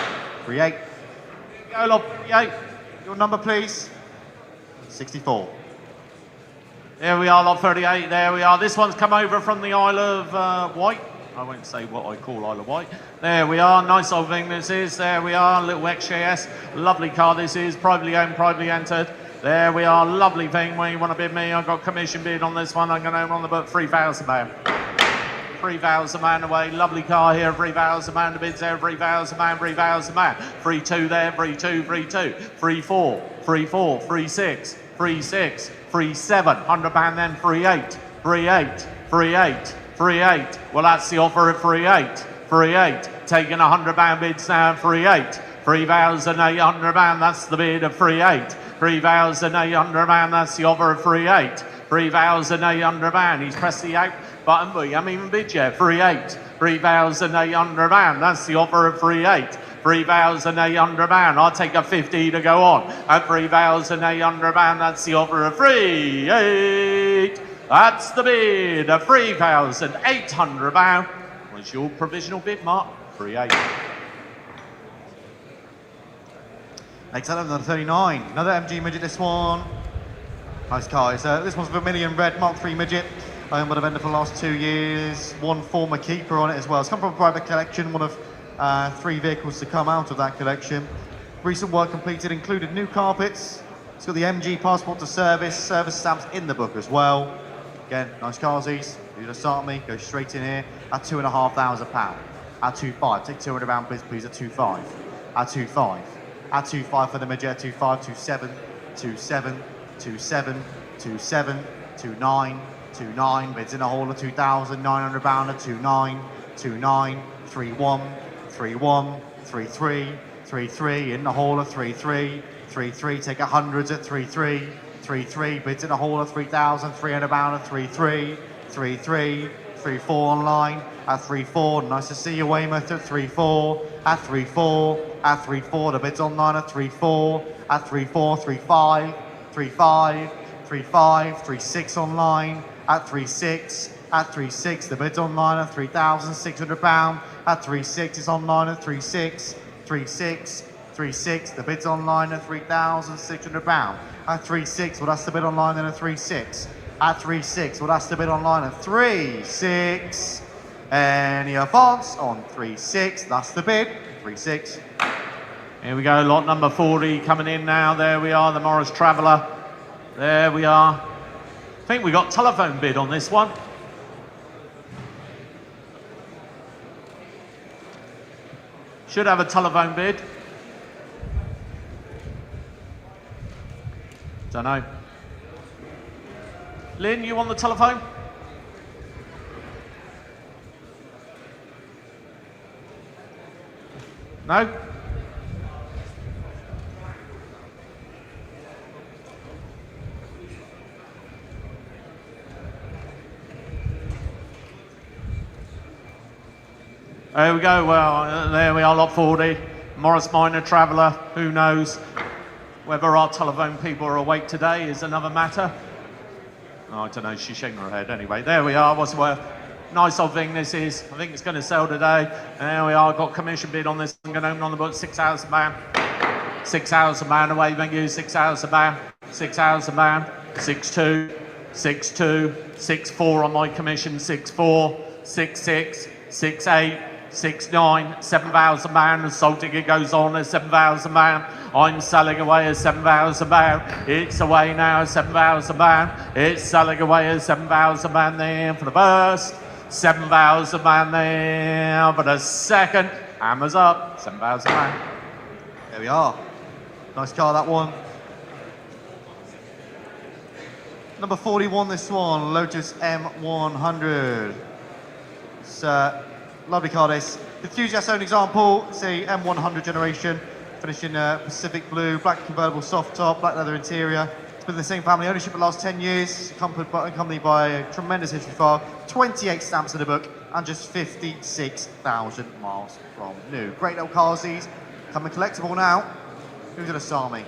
3.8. Go, lot 38. Your number please, 64. There we are, lot 38, there we are. This one's come over from the Isle of Wight. I won't say what I call Isle of Wight. There we are, nice old thing this is. There we are, little XJS. Lovely car this is, privately owned, privately entered. There we are, lovely thing. Where you want to bid me? I've got commission bid on this one. I'm going to own on the book, £3,000. £3,000 away, lovely car here, £3,000. The bid's there, £3,000, £3,000. 3.2 there, 3.2, 3.2, 3.4, 3.4, 3.6, 3.6, 3.7, £100 then, 3.8, 3.8, 3.8, 3.8. Well, that's the offer at 3.8, 3.8. Taking £100 bids now, 3.8, £3,800. That's the bid of 3.8, £3,800. That's the offer of 3.8, £3,800. He's pressed the out button, but you haven't even bid yet. 3.8, £3,800. That's the offer of 3.8. £3,800. I'll take a 50 to go on. At £3,800, that's the offer of 3.8. That's the bid of £3,800. What's your provisional bid, Mark? 3.8. Next up, number 39. Another MG Midget, this one. Nice car. This one's Vermilion Red Mark III Midget. Owned by the vendor for the last 2 years. One former keeper on it as well. It's come from a private collection, one of 3 vehicles to come out of that collection. Recent work completed included new carpets. It's got the MG passport to service stamps in the book as well. Again, nice cars these. You're gonna start me, go straight in here at £2,500. At 2.5, take £200 bids please at 2.5. At 2.5. At 2.5 for the Midget, 2.5, 2.7, 2.7, 2.7, 2.7, 2.9, 2.9, bids in a hole of £2,900 at 2.9, 2.9, 3.1, 3.1, 3.3, 3.3, in the hole of 3.3, 3.3, take 100s at 3.3, 3.3, bids in a hole of £3,300 at 3.3, 3.3, 3.4 online at 3.4, nice to see you Weymouth at 3.4, at 3.4, at 3.4, the bids online at 3.4, at 3.4, 3.5, 3.5, 3.5, 3.6 online at 3.6, at 3.6, the bid's online at £3,600, at 3.6 is online at 3.6, 3.6, 3.6, the bid's online at £3,600, at 3.6, well that's the bid online then at 3.6, at 3.6, well that's the bid online at 3.6, any advance on 3.6, that's the bid, 3.6. Here we go, lot number 40 coming in now. There we are, the Morris Traveller. There we are. I think we got telephone bid on this one. Should have a telephone bid. Don't know. Lynn, you on the telephone? No? There we go, well, there we are, lot 40. Morris Minor Traveller, who knows? Whether our telephone people are awake today is another matter. Oh, I don't know, she's shaking her head. Anyway, there we are, what's it worth? Nice old thing this is. I think it's going to sell today. There we are, got commission bid on this. I'm going to own on the book, £6,000. £6,000 away, thank you, £6,000. £6,000. 6.2, 6.2, 6.4 on my commission, 6.4, 6.6, 6.8, 6.9, £7,000. The sold ticket goes on at £7,000. I'm selling away at £7,000. It's away now at £7,000. It's selling away at £7,000 there for the first. £7,000 there for the second. Hammers up, £7,000. There we are. Nice car, that one. Number 41, this one, Lotus M100. It's lovely car, this. Enthusiast own example, it's a M100 generation, finished in Pacific blue, black convertible soft top, black leather interior. It's been in the same family ownership for the last 10 years, accompanied by a tremendous history file, 28 stamps in the book, and just 56,000 miles from new. Great little cars, these. Coming collectible now. Who's gonna start me?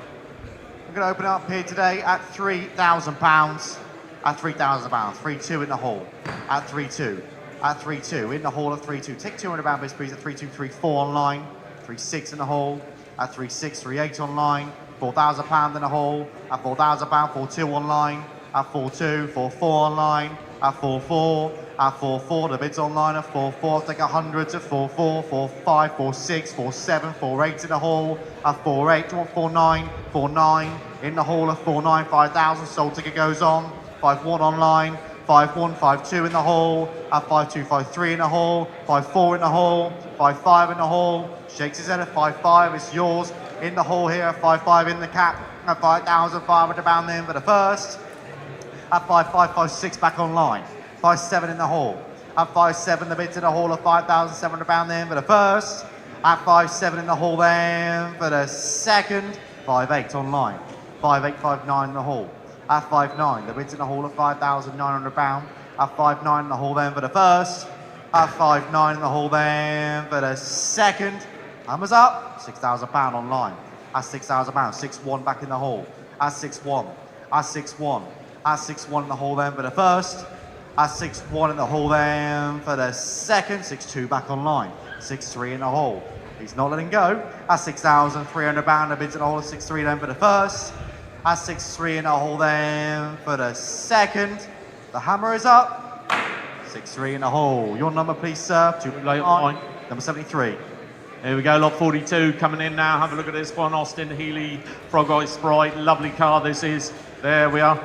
We're going to open it up here today at £3,000. At £3,000. 3-2 in the hall. At 3-2. At 3-2 in the hall of 3-2. Take £200 base, please. At 3-2, 3-4 online. 3-6 in the hall. At 3-6, 3-8 online. £4,000 in the hall. At £4,000, 4-2 online. At 4-2, 4-4 online. At 4-4. At 4-4, the bid's online at 4-4. Take 100 to 4-4, 4-5, 4-6, 4-7, 4-8 in the hall. At 4-8, do you want 4-9? 4-9 in the hall of 4-9, 5,000. Sold ticket goes on. 5-1 online. 5-1, 5-2 in the hall. At 5-2, 5-3 in the hall. 5-4 in the hall. 5-5 in the hall. Shakes his head at 5-5. It's yours in the hall here. 5-5 in the cap. At £5,500 in for the first. At 5-5, 5-6 back online. 5-7 in the hall. At 5-7, the bid to the hall of £5,700 then for the first. At 5-7 in the hall then for the second. 5-8 online. 5-8, 5-9 in the hall. At 5-9, the bid's in the hall of £5,900. At 5-9 in the hall then for the first. At 5-9 in the hall then for the second. Hammers up. £6,000 online. At £6,000. 6-1 back in the hall. At 6-1. At 6-1. At 6-1 in the hall then for the first. At 6-1 in the hall then for the second. 6-2 back online. 6-3 in the hall. He's not letting go. At £6,300, the bid's in the hall of 6-3 then for the first. At 6-3 in the hall then for the second. The hammer is up. 6-3 in the hall. Your number, please, sir. Number 73. Here we go, lot 42 coming in now. Have a look at this one. Austin Healey, Frog Eye Sprite. Lovely car this is. There we are.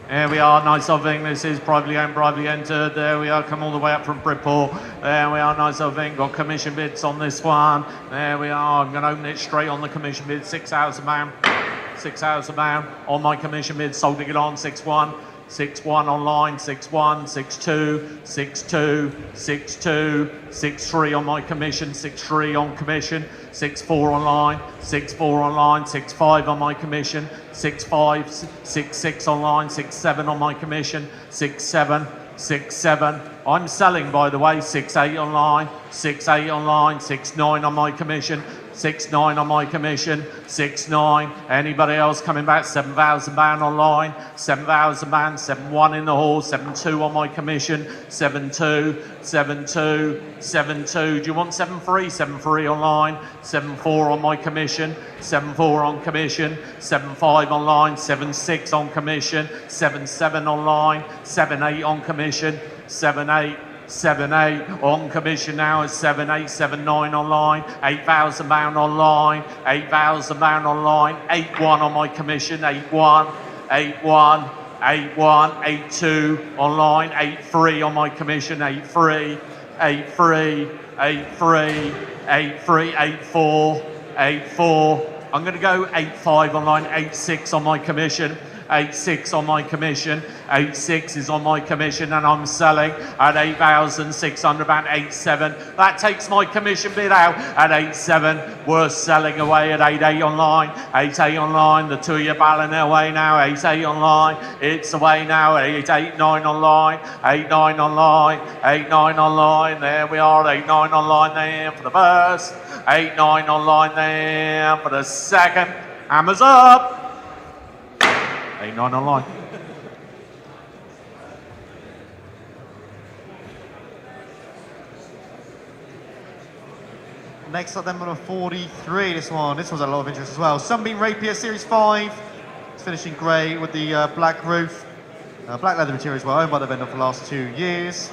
There we are, nice old thing. This is privately owned, privately entered. There we are, come all the way up from Bridport. There we are, nice old thing. Got commission bids on this one. There we are, I'm going to open it straight on the commission bid. £6,000. £6,000 on my commission bid. Sold to get on 6-1. 6-1 online, 6-1, 6-2, 6-2, 6-2, 6-3 on my commission, 6-3 on commission, 6-4 online, 6-4 online, 6-5 on my commission, 6-5, 6-6 online, 6-7 on my commission, 6-7, 6-7. I'm selling, by the way, 6-8 online, 6-8 online, 6-9 on my commission, 6-9 on my commission, 6-9. Anybody else coming back? £7,000 online, £7,000, 7-1 in the hall, 7-2 on my commission, 7-2, 7-2, 7-2. Do you want 7-3? 7-3 online, 7-4 on my commission, 7-4 on commission, 7-5 online, 7-6 on commission, 7-7 online, 7-8 on commission, 7-8. 7-8 on commission now is 7-8, 7-9 online, £8,000 online, £8,000 online, 8-1 on my commission, 8-1, 8-1, 8-1, 8-2 online, 8-3 on my commission, 8-3, 8-3, 8-3, 8-3, 8-4, 8-4. I'm going to go 8-5 online, 8-6 on my commission. 8-6 on my commission, 8-6 is on my commission, and I'm selling at £8,600, 8-7. That takes my commission bid out at 8-7. We're selling away at 8-8 online, 8-8 online. The two of you battling away now, 8-8 online. It's away now, 8-8, 9 online, 8-9 online, 8-9 online. There we are, 8-9 online there for the first, 8-9 online there for the second. Hammers up. 8-9 online. Next up then, number 43, this was a lot of interest as well. Sunbeam Rapier Series 5. It's finishing grey with the black roof. Black leather material as well, owned by the vendor for the last 2 years.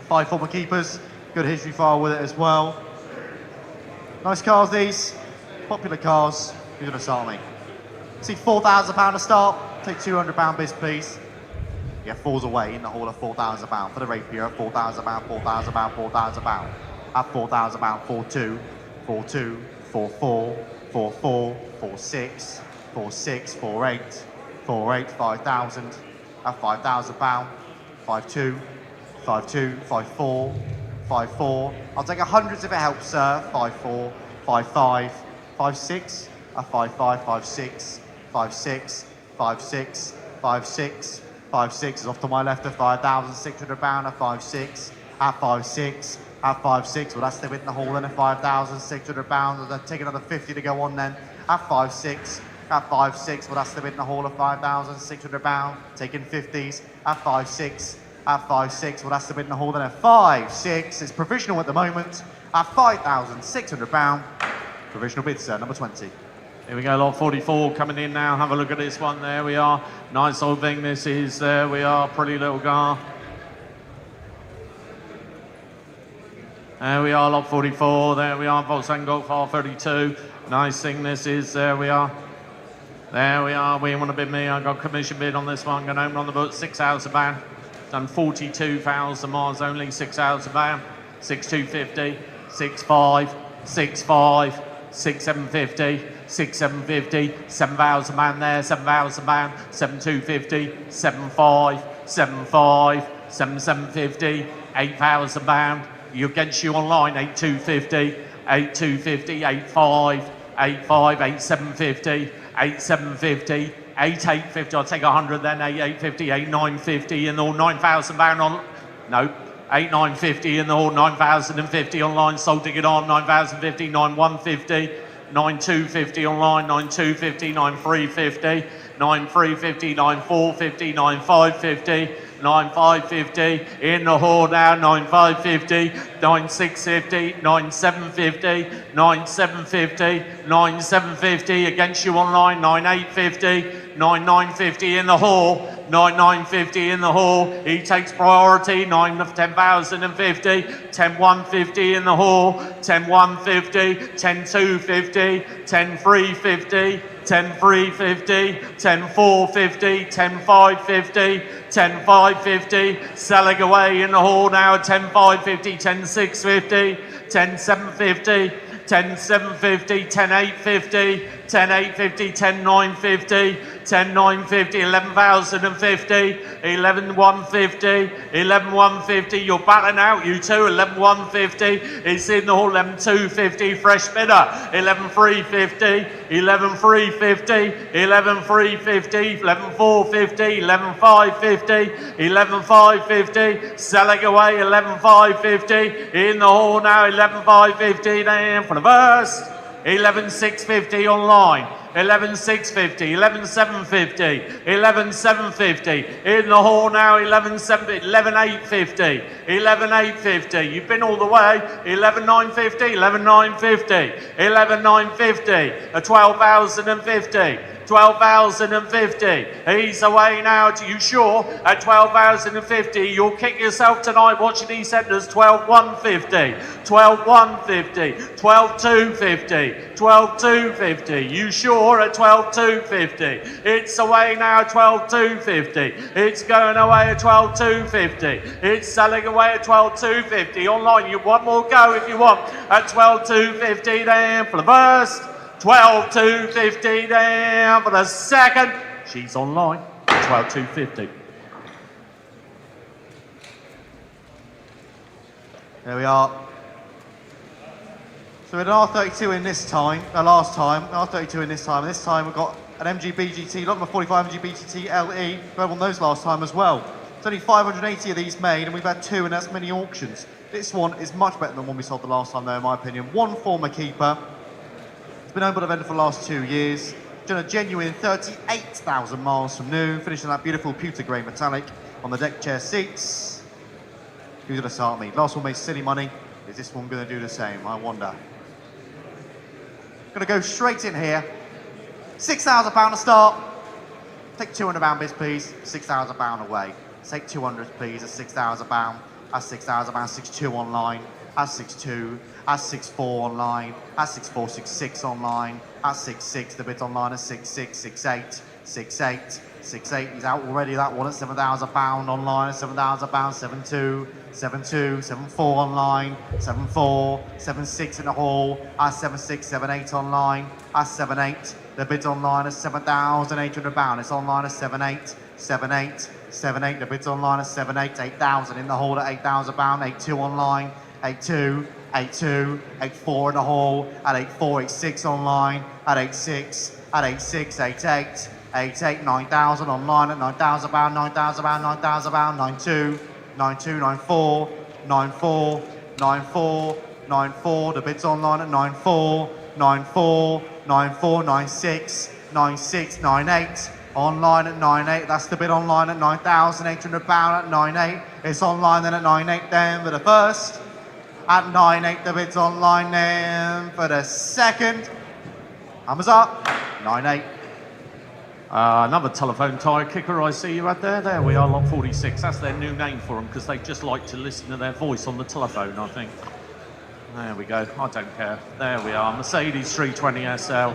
5 former keepers, good history file with it as well. Nice cars these, popular cars. Who's going to start me? See £4,000 to start, take £200 bids please. Yeah, falls away in the hall of £4,000 for the Rapier, £4,000, £4,000, £4,000. At £4,000, 4-2, 4-2, 4-4, 4-4, 4-6, 4-6, 4-8, 4-8, 5,000. At £5,000, 5-2, 5-2, 5-4, 5-4. I'll take 100 if it helps, sir. 5-4, 5-5, 5-6, at 5-5, 5-6, 5-6, 5-6, 5-6, 5-6 is off to my left at £5,600 at 5-6, at 5-6, At 5.6, well that's the bid in the hall then at £5,600, and then take another 50 to go on then. At 5.6, at 5.6, well that's the bid in the hall of £5,600, taking 50s. At 5.6, at 5.6, well that's the bid in the hall then at 5.6, it's provisional at the moment, at £5,600, provisional bid sir, number 20. Here we go, lot 44 coming in now. Have a look at this one. There we are. Nice old thing this is. There we are. Pretty little car. There we are, lot 44. There we are. Volkswagen Golf R32. Nice thing this is. There we are. There we are. We want to bid me. I got commission bid on this one. Going home on the book. £6,000. Done 42,000 miles only. £6,000. 6,250. 6,5. 6,5. 6,750. 6,750, 7,000 man there, 7,000 man, 7,250, 7,5, 7,5, 7,750, 8,000 pound. You against you online, 8,250, 8,250, 8,5, 8,5, 8,750, 8,750, 8,850. I'll take 100 then, 8,850, 8,950 in all, 9,000 pound on. No. 8,950 in the hall, 9,050 online, sold ticket on, 9,050, 9,150. 9,250 online, 9,250, 9,350, 9,350, 9,450, 9,550, 9,550 in the hall now, 9,550, 9,650, 9,750, 9,750, 9,750 against you online, 9,850, 9,950 in the hall, 9,950 in the hall. He takes priority, 10,050, 10,150 in the hall, 10,150, 10,250, 10,350, 10,350, 10,450, 10,550, 10,550, selling away in the hall now, 10,550, 10,650, 10,750, 10,750, 10,850, 10,850, 10,950, 10,950, 11,050, 11,150, 11,150. You're battling out, you two. 11,150. It's in the hall. 11,250. Fresh bidder. 11,350. 11,350. 11,350. 11,450. 11,550. 11,550. Selling away. 11,550. In the hall now. 11,550. Then for the first. 11,650 online. 11,650, 11,750, 11,750. In the hall now, 11,750, 11,850, 11,850. You've been all the way. 11,950, 11,950, 11,950. 12,050. 12,050. He's away now. Are you sure? At 12,050. You'll kick yourself tonight watching these centres. 12,150. 12,150. 12,250. 12,250. You sure? At 12,250. It's away now. 12,250. It's going away at 12,250. It's selling away at 12,250. Online, you one more go if you want. At 12,250 then for the first. 12,250 down for the second. She's online. 12,250. There we are. So we had an R32 in this time, last time, R32 in this time, and this time we've got an MGB GT, lot number 45 MGB GT LE, we had one of those last time as well. There's only 580 of these made, and we've had two in as many auctions. This one is much better than the one we sold the last time though, in my opinion. One former keeper. Been able to vendor for the last 2 years. Done a genuine 38,000 miles from new. Finishing that beautiful pewter grey metallic on the deck chair seats. Who's gonna start me? Last one made silly money. Is this one gonna do the same? I wonder. Gonna go straight in here. £6,000 to start. Take £200 bids, please. £6,000 away. Take 200, please. That's £6,000. That's £6,000. 6,2 online. That's 6,2. That's 6,4 online. That's 6,4, 6,6 online. That's 6,6. The bid's online at 6,6, 6,8, 6,8, 6,8. He's out already. That one at £7,000 online. At £7,000. 7,2, 7,2, 7,4 online. 7,4, 7,6 in the hall. That's 7,6, 7,8 online. That's 7,8. The bid's online at £7,800. It's online at 7,8, 7,8, 7,8. The bid's online at 7,8, 8,000 in the hall at £8,000. 8,2 online. 8,2. 8,2, 8,4 in the hall, at 8,4, 8,6 online, at 8,6, at 8,6, 8,8, 8,8, 9,000 online at £9,000, 9,000, 9,000, 9,2, 9,2, 9,4, 9,4, 94, 94, the bid's online at 94, 94, 94, 96, 96, 98, online at 98, that's the bid online at £9,800 at 98, it's online then at 98 then for the first, at 98 the bid's online then for the second, hammers up, 98. Another telephone tyre kicker I see you had there. There we are, lot 46. That's their new name for them because they just like to listen to their voice on the telephone, I think. There we go. I don't care. There we are. Mercedes 320 SL.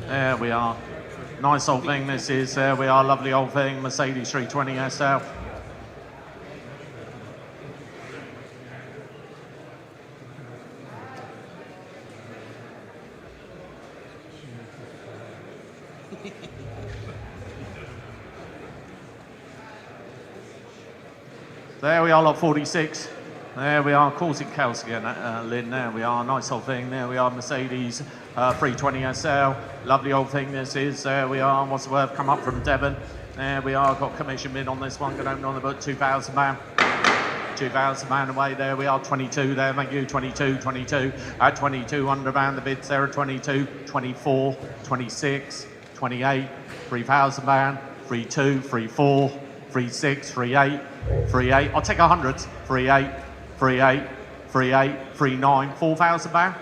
There we are. Nice old thing this is. There we are. Lovely old thing. Mercedes 320 SL. There we are, lot 46. There we are, of course it counts again, Lynn. There we are, nice old thing. There we are, Mercedes 320 SL. Lovely old thing this is. There we are, what's the word? Come up from Devon. There we are, got commission bid on this one. Going open on the book, £2,000. £2,000 away. There we are, 22 there, thank you, 22, 22. At 22, £100, the bids there at 22, 24, 26, 28, £3,000, 32, 34, 36, 38, 38. I'll take 100. 38, 38, 38, 39, £4,000.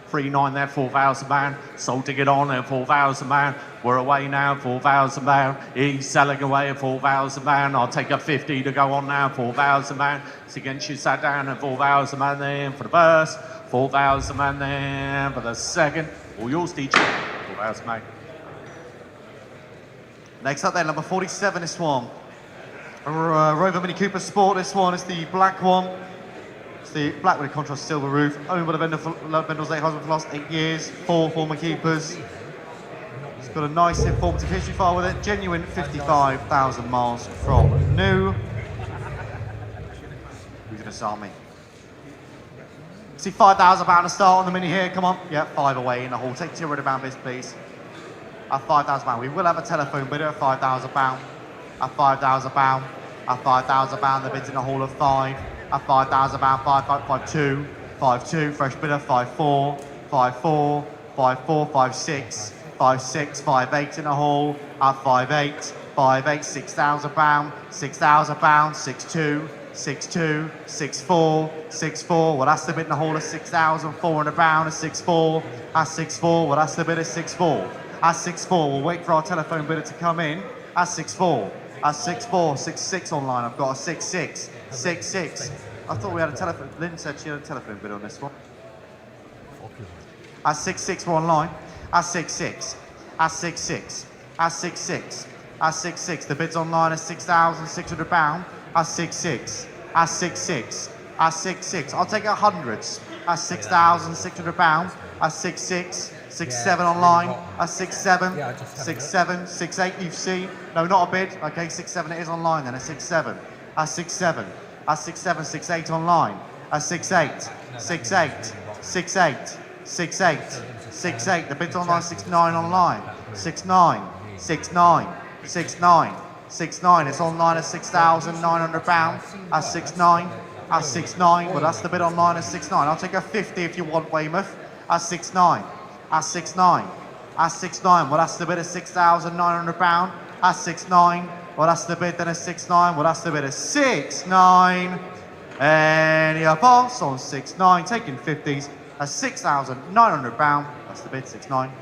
39 there, £4,000. Sold ticket on there, £4,000. We're away now, £4,000. He's selling away at £4,000. I'll take a 50 to go on now, £4,000. It's against you, sat down at £4,000 there for the first, £4,000 there for the second. All yours, teacher. £4,000. Next up then, number 47, this one. Rover Mini Cooper Sport, this one is the black one. It's the black with a contrast silver roof, owned by the vendor's late husband for the last 8 years, 4 former keepers. It's got a nice informative history file with it, genuine 55,000 miles from new. Who's gonna start me? See £5,000 to start on the Mini here, come on. Yeah, 5 away in the hall, take £200 bids please. At £5,000, we will have a telephone bidder at £5,000. At £5,000, at £5,000, the bid's in the hall of 5. At £5,000, 5,552, 5,2, fresh bidder, 5,4, 5,4, 5,4, 5,6, 5,6, 5,8 in the hall. At 5,8, 5,8, £6,000, £6,000, 6,2, 6,2, 6,4, 6,4. Well, that's the bid in the hall of £6,400 at 6,4. At 6,4, well, that's the bid of 6,4. At 6,4, we'll wait for our telephone bidder to come in. At 6,4, at 6,4, 6,6 online. I've got a 6,6, 6,6. I thought we had a telephone. Lynn said she had a telephone bid on this one. At 6,6, we're online. At 6,6, at 6,6, at 6,6, at 6,6. The bid's online at £6,600. At 6,6, at 6,6, at 6,6. I'll take it hundreds. At £6,600. At 6,6. 6,7 online, at 6,7, 6,7, 6,8 you've seen. No, not a bid. Okay, 6,7 it is online then, at 6,7, at 6,7, at 6,7, 6,8 online, at 6,8, 6,8, 6,8, 6,8, 6,8. The bid's online, 6,9 online, 6,9, 6,9, 6,9, 6,9. It's online at £6,900, at 6,9, at 6,9. Well, that's the bid online at 6,9. I'll take a 50 if you want, Weymouth, at 6,9. At 6,9, at 6,9, well that's the bid of £6,900. At 6,9, well that's the bid then of 6,9, well that's the bid of 6,9. Any boss on 6,9, taking 50s at £6,900. That's the bid, 6,9.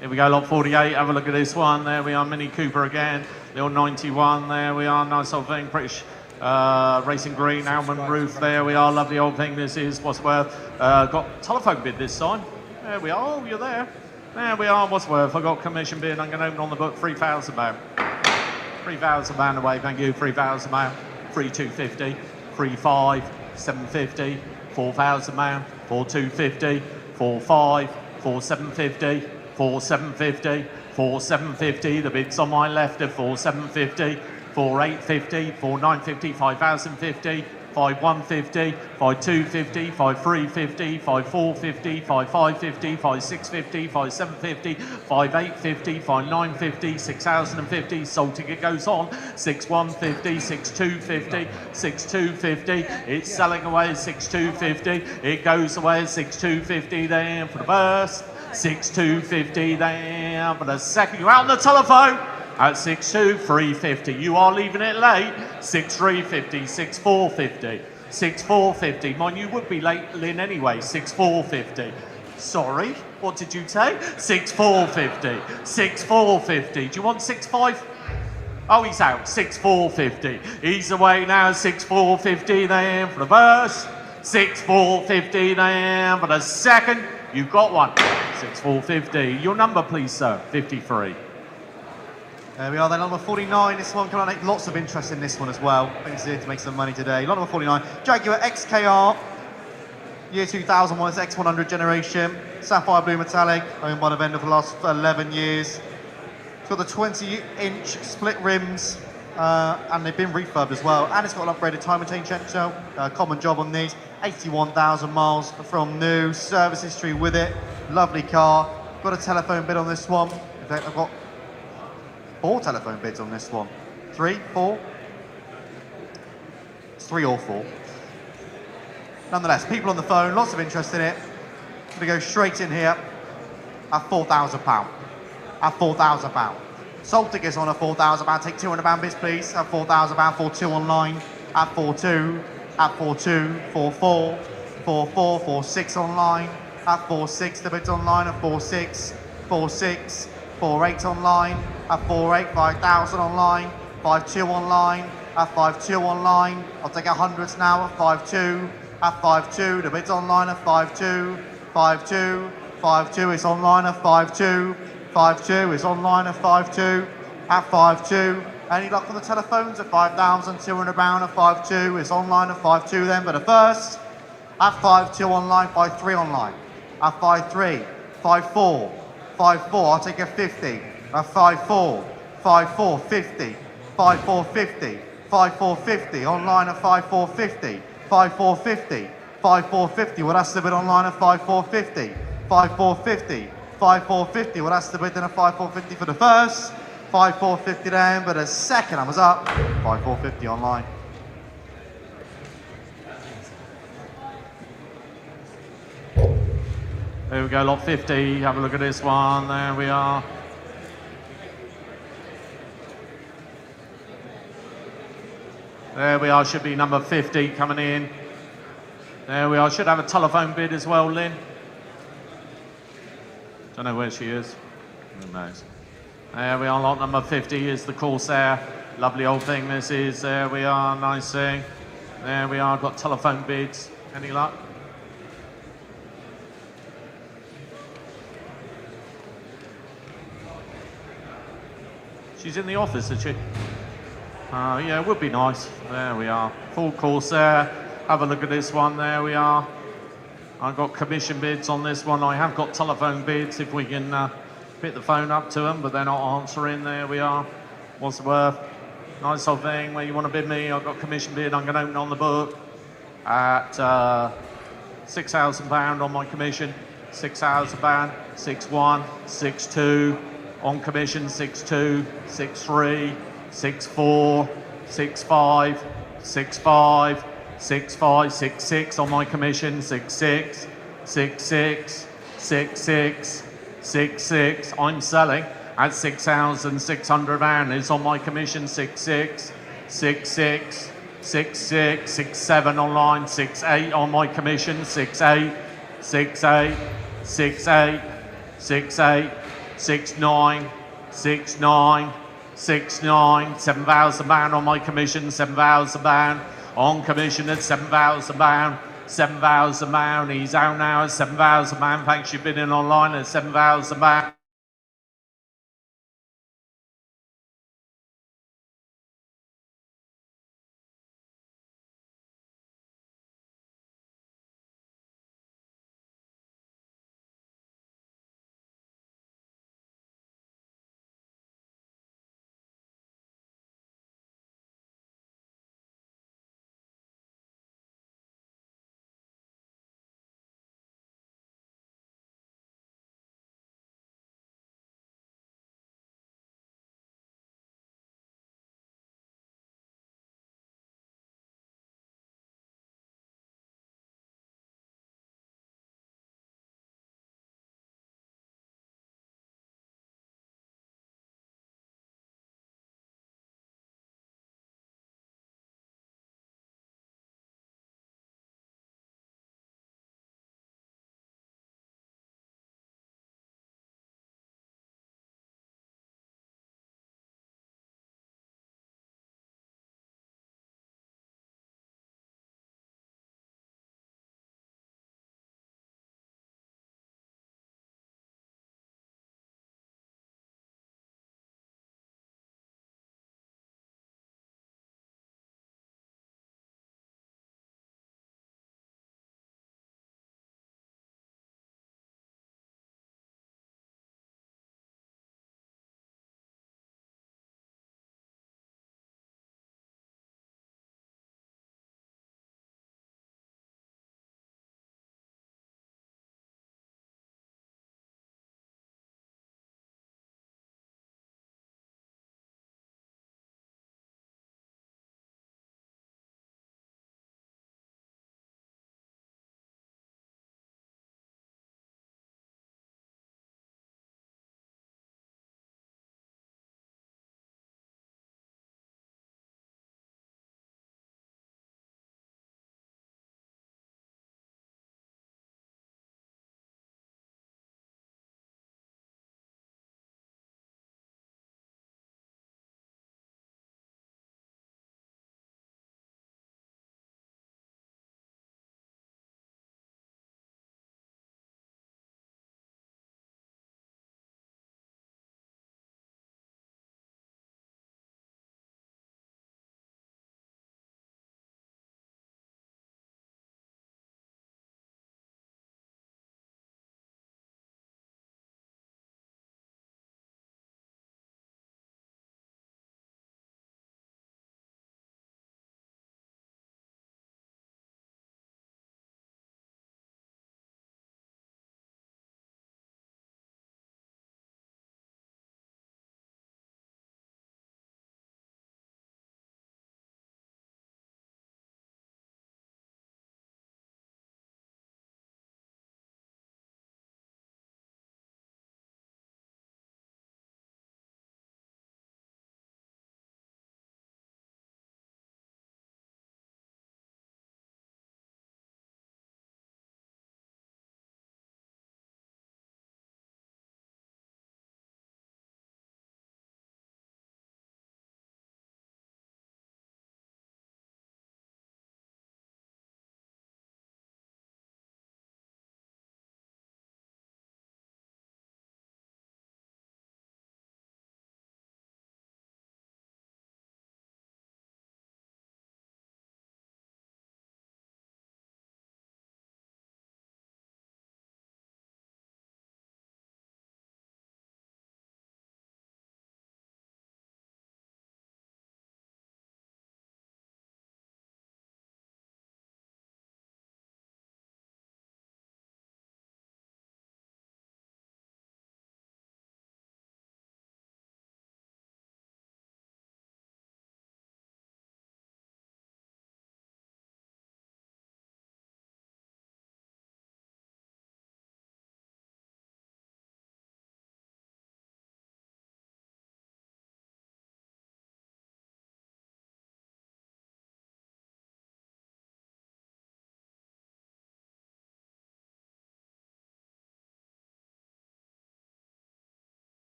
Here we go, lot 48. Have a look at this one. There we are, Mini Cooper again. The old 91. There we are, nice old thing, British. Racing green, almond roof, there we are, lovely old thing this is, what's worth, got telephone bid this time, there we are, oh you're there, there we are, what's worth, I got commission bid, I'm going to open on the book, £3,000, £3,000 away, thank you, £3,000, 3,250, 3,5, 750, £4,000, 4,250, 4,5, 4,750, 4,750, 4,750, the bid's on my left at 4,750, 4,850, 4,950, 5,050, 5150, 5250, 5350, 5450, 5550, 5650, 5750, 5850, 5950, 6050, sold ticket goes on, 6150, 6250, 6250, it's selling away at 6250, it goes away at 6250 there for the first, 6250 there for the second, you're out on the telephone at 62350, you are leaving it late, 6350, 6450, 6450, mind you would be late Lynn anyway, 6450, sorry, what did you say? 6450, 6450, do you want 65? Oh, he's out, 6450, he's away now, 6450 there for the first, 6450 there for the second, you've got one, 6450, your number please sir, 53. There we are then, number 49, this one coming on, lots of interest in this one as well. I think it's here to make some money today. Lot number 49, Jaguar XKR, year 2001, it's X100 generation, sapphire blue metallic, owned by the vendor for the last 11 years. It's got the 20-inch split rims, and they've been refurbed as well. And it's got an upgraded time and chain sensor, common job on these, 81,000 miles from new, service history with it, lovely car. Got a telephone bid on this one. In fact, I've got 4 telephone bids on this one. 3, 4? It's 3 or 4. Nonetheless, people on the phone, lots of interest in it. I'm gonna go straight in here at £4,000. At £4,000. Sold tickets on a £4,000. Take £200 bids, please. At £4,000. 42 online. At 42. At 42. 44. 44. 46 online. At 46. The bids online at 46. 46. 48 online, at 48, 5,000 online, 52 online, at 52 online, I'll take 100s now at 52, at 52, the bid's online at 52, 52, 52 is online at 52, 52 is online at 52, at 52, any luck on the telephones at £5,200 at 52, is online at 52 then, but the first, at 52 online, 53 online, at 53, 54, 54, I'll take a 50, a 54, 54, 50, 54, 50, 54, 50, online at 54, 50, 54, 50, 54, 50, well that's the bid online at 54, 50, 54, 50, 54, 50, well that's the bid then at 54, 50 for the first, 54, 50 then, but the second I was up, 54, 50 online. There we go, lot 50, have a look at this one, there we are. There we are, should be number 50 coming in. There we are, should have a telephone bid as well, Lynn. Don't know where she is, who knows. There we are, lot number 50 is the Corsair. Lovely old thing this is, there we are, nice thing. There we are, got telephone bids, any luck? She's in the office, is she? Yeah, it would be nice. There we are. Full Corsair. Have a look at this one. There we are. I've got commission bids on this one. I have got telephone bids if we can pick the phone up to them, but they're not answering. There we are. What's it worth? Nice old thing. Where you want to bid me? I've got commission bid. I'm going to open on the book at £6,000 on my commission. £6,000. 6-1, 6-2. On commission, 6-2, 6-3, 6-4, 6-5, 6-5, 6-5, 6-6 on my commission, 6-6, 6-6, 6-6, 6-6. I'm selling at £6,600 is on my commission, 6-6, 6-6, 6-6, 6-7 online, 6-8 on my commission, 6-8, 6-8, 6-8, 6-8. 6-9, 6-9, 6-9, £7,000 on my commission, £7,000 on commission at £7,000, £7,000. He's out now at £7,000. Thanks, you've been in online at £7,000.